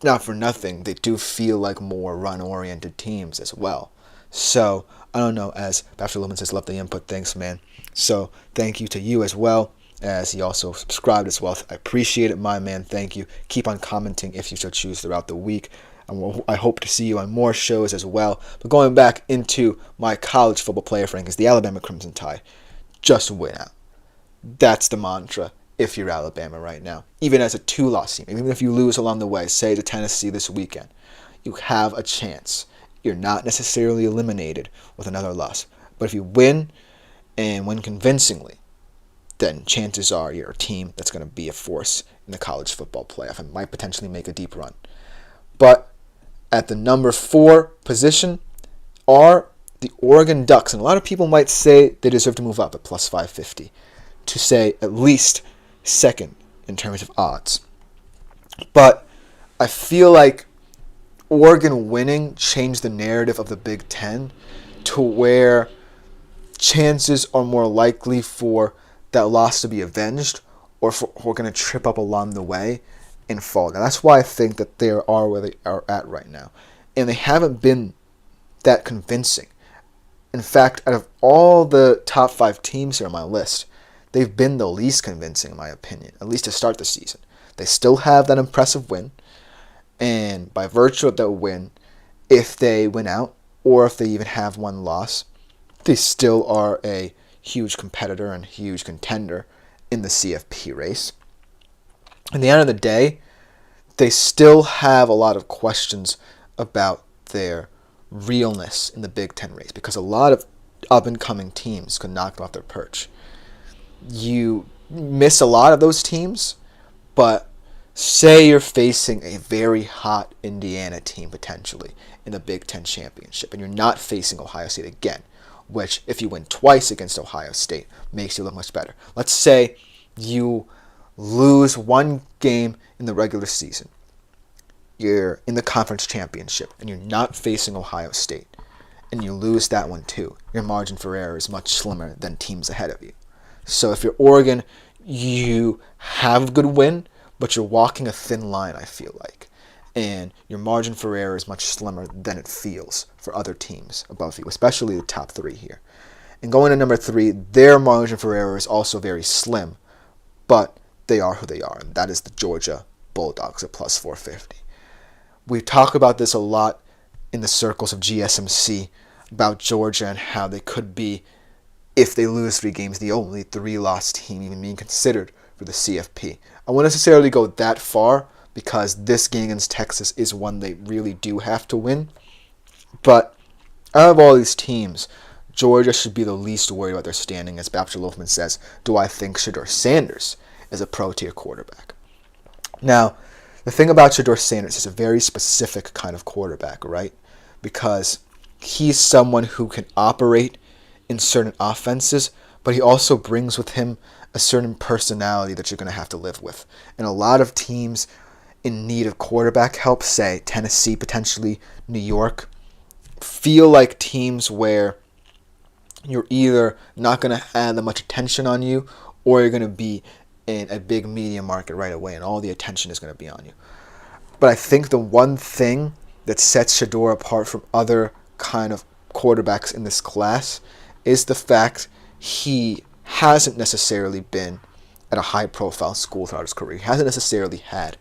Speaker 1: not for nothing, they do feel like more run-oriented teams as well. So, I don't know, as Bachelor Lumen says, love the input, thanks, man. So, thank you to you as well, as he also subscribed as well. I appreciate it, my man, thank you. Keep on commenting if you so choose throughout the week. I hope to see you on more shows as well. But going back into my college football player rankings, the Alabama Crimson Tide, just win out. That's the mantra if you're Alabama right now. Even as a 2-loss team, even if you lose along the way, say to Tennessee this weekend, you have a chance. You're not necessarily eliminated with another loss. But if you win, and win convincingly, then chances are you're a team that's going to be a force in the college football playoff and might potentially make a deep run. But at the number 4 position are the Oregon Ducks. And a lot of people might say they deserve to move up at plus 550 to say at least second in terms of odds. But I feel like Oregon winning changed the narrative of the Big Ten to where chances are more likely for that loss to be avenged or for Oregon to trip up along the way and fall. Now, that's why I think that they are where they are at right now. And they haven't been that convincing. In fact, out of all the top 5 teams here on my list, they've been the least convincing, in my opinion, at least to start the season. They still have that impressive win. And by virtue of that win, if they win out, or if they even have one loss, they still are a huge competitor and huge contender in the CFP race. At the end of the day, they still have a lot of questions about their realness in the Big Ten race because a lot of up-and-coming teams could knock them off their perch. you miss a lot of those teams, but say you're facing a very hot Indiana team potentially in the Big Ten Championship, and you're not facing Ohio State again, which if you win twice against Ohio State makes you look much better. Let's say you lose one game in the regular season. You're in the conference championship and you're not facing Ohio State, and you lose that one too. Your margin for error is much slimmer than teams ahead of you. So if you're Oregon, you have a good win, but you're walking a thin line, I feel like. And your margin for error is much slimmer than it feels for other teams above you, especially the top three here. And going to number 3, their margin for error is also very slim, but they are who they are, and that is the Georgia Bulldogs at plus 450. We talk about this a lot in the circles of GSMC about Georgia and how they could be, if they lose 3 games, the only 3-loss team even being considered for the CFP. I won't necessarily go that far because this game against Texas is one they really do have to win. But out of all these teams, Georgia should be the least worried about their standing. As Baptist Loafman says, do I think Shedeur Sanders is a pro-tier quarterback? Now, the thing about Shedeur Sanders is a very specific kind of quarterback, right? Because he's someone who can operate in certain offenses, but he also brings with him a certain personality that you're going to have to live with. And a lot of teams in need of quarterback help, say Tennessee, potentially New York, feel like teams where you're either not going to have that much attention on you, or you're going to be in a big media market right away and all the attention is going to be on you. But I think the one thing that sets Shedeur apart from other kind of quarterbacks in this class is the fact he hasn't necessarily been at a high-profile school throughout his career. He hasn't necessarily had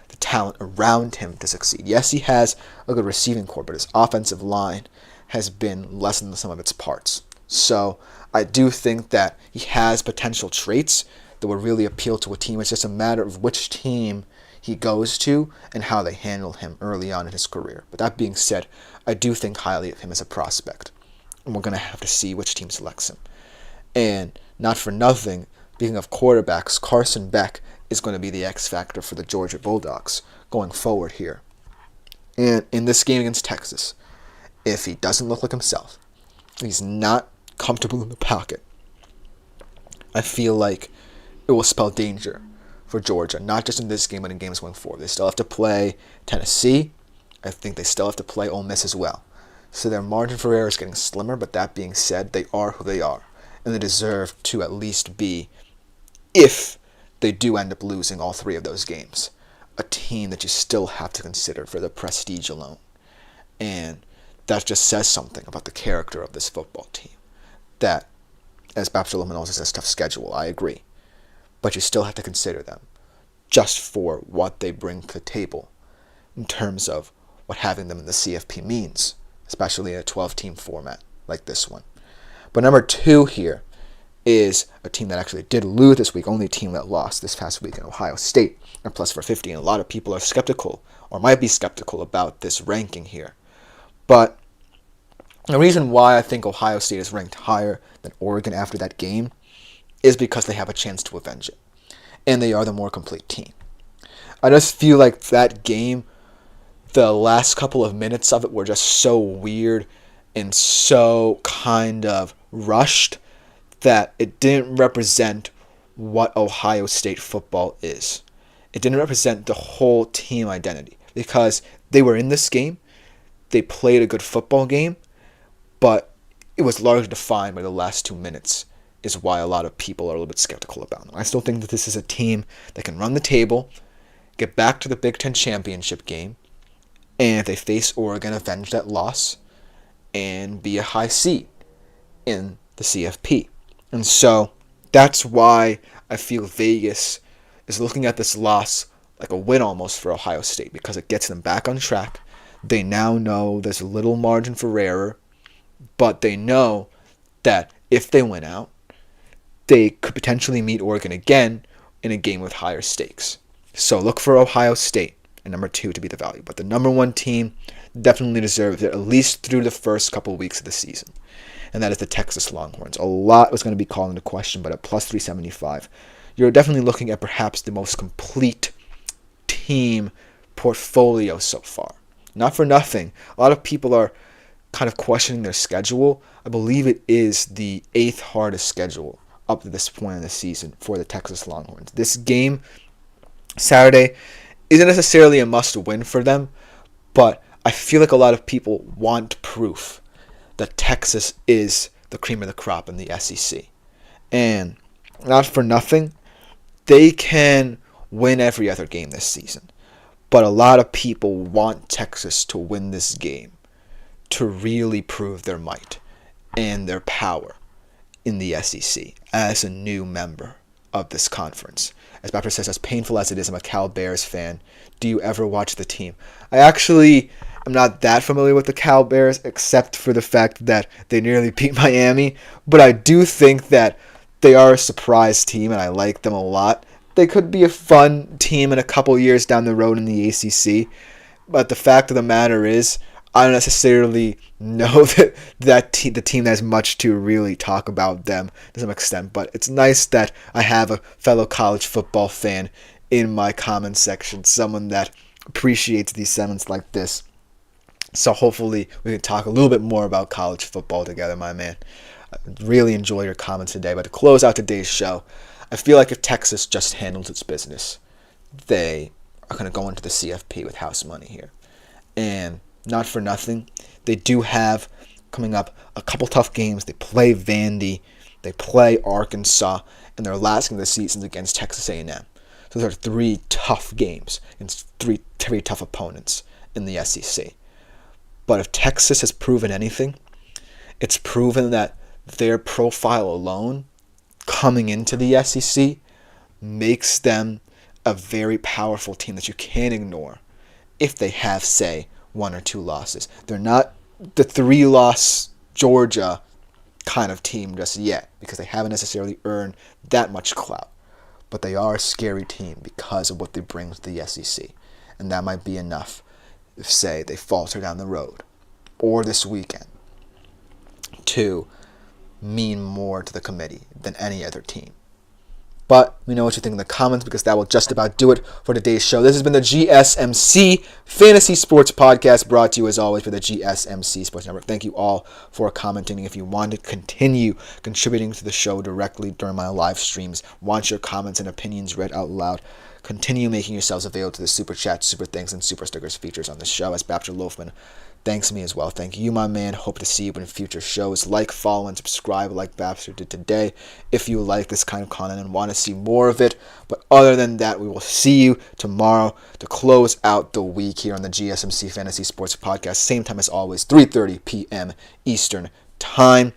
Speaker 1: the talent around him to succeed. Yes, he has a good receiving corps, but his offensive line has been less than the sum of its parts. So I do think that he has potential traits that would really appeal to a team. It's just a matter of which team he goes to and how they handle him early on in his career. But that being said, I do think highly of him as a prospect, and we're going to have to see which team selects him. And not for nothing, speaking of quarterbacks, Carson Beck is going to be the X factor for the Georgia Bulldogs going forward here. And in this game against Texas, if he doesn't look like himself, he's not comfortable in the pocket, I feel like it will spell danger for Georgia, not just in this game, but in games going forward. They still have to play Tennessee. I think they still have to play Ole Miss as well. So their margin for error is getting slimmer, but that being said, they are who they are. And they deserve to at least be, if they do end up losing all 3 of those games, a team that you still have to consider for the prestige alone. And that just says something about the character of this football team. That, as Baptist Loafman also says, tough schedule, I agree. But you still have to consider them just for what they bring to the table in terms of what having them in the CFP means, especially in a 12-team format like this one. But number 2 here is a team that actually did lose this week, only a team that lost this past week in Ohio State, at plus 450, and a lot of people are skeptical, or might be skeptical about this ranking here. But the reason why I think Ohio State is ranked higher than Oregon after that game is because they have a chance to avenge it, and they are the more complete team. I just feel like that game, the last couple of minutes of it were just so weird and so kind of rushed that it didn't represent what Ohio State football is. It didn't represent the whole team identity, because they were in this game, they played a good football game, but it was largely defined by the last 2 minutes, is why a lot of people are a little bit skeptical about them. I still think that this is a team that can run the table, get back to the Big Ten championship game, and if they face Oregon, avenge that loss, and be a high seed in the CFP. And so that's why I feel Vegas is looking at this loss like a win almost for Ohio State, because it gets them back on track. They now know there's a little margin for error, but they know that if they win out, they could potentially meet Oregon again in a game with higher stakes. So look for Ohio State and number 2 to be the value. But the number 1 team definitely deserves it, at least through the first couple of weeks of the season. and that is the Texas Longhorns. A lot was going to be called into question, but at plus 375, you're definitely looking at perhaps the most complete team portfolio so far. Not for nothing, a lot of people are kind of questioning their schedule. I believe it is the 8th hardest schedule up to this point in the season for the Texas Longhorns. This game, Saturday, isn't necessarily a must-win for them, but I feel like a lot of people want proof that Texas is the cream of the crop in the SEC. And not for nothing, they can win every other game this season. But a lot of people want Texas to win this game to really prove their might and their power in the SEC as a new member of this conference. As Baptist says, as painful as it is, I'm a Cal Bears fan. Do you ever watch the team? I actually am not that familiar with the Cal Bears, except for the fact that they nearly beat Miami. But I do think that they are a surprise team, and I like them a lot. They could be a fun team in a couple years down the road in the ACC. But the fact of the matter is, I don't necessarily know that the team has much to really talk about them to some extent. But it's nice that I have a fellow college football fan in my comments section, someone that appreciates these segments like this. So hopefully we can talk a little bit more about college football together, my man. I really enjoy your comments today. But to close out today's show, I feel like if Texas just handles its business, they are going to go into the CFP with house money here. And not for nothing, they do have coming up a couple tough games. They play Vandy, they play Arkansas, and their last game of the season is against Texas A&M. So those are 3 tough games against 3 very tough opponents in the SEC. But if Texas has proven anything, it's proven that their profile alone coming into the SEC makes them a very powerful team that you can't ignore if they have, say, 1 or 2 losses. They're not the 3-loss Georgia kind of team just yet because they haven't necessarily earned that much clout. But they are a scary team because of what they bring to the SEC. And that might be enough if, say, they falter down the road or this weekend to mean more to the committee than any other team. But let me know what you think in the comments, because that will just about do it for today's show. This has been the GSMC Fantasy Sports Podcast, brought to you as always by the GSMC Sports Network. Thank you all for commenting. If you want to continue contributing to the show directly during my live streams, want your comments and opinions read out loud, continue making yourselves available to the Super Chat, Super Thanks, and Super Stickers features on the show. As Baptist Loafman thanks me as well. Thank you, my man. Hope to see you in future shows. Like, follow, and subscribe like Baptist did today if you like this kind of content and want to see more of it. But other than that, we will see you tomorrow to close out the week here on the GSMC Fantasy Sports Podcast. Same time as always, 3:30 p.m. Eastern Time.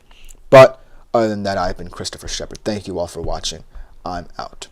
Speaker 1: But other than that, I've been Christopher Shepard. Thank you all for watching. I'm out.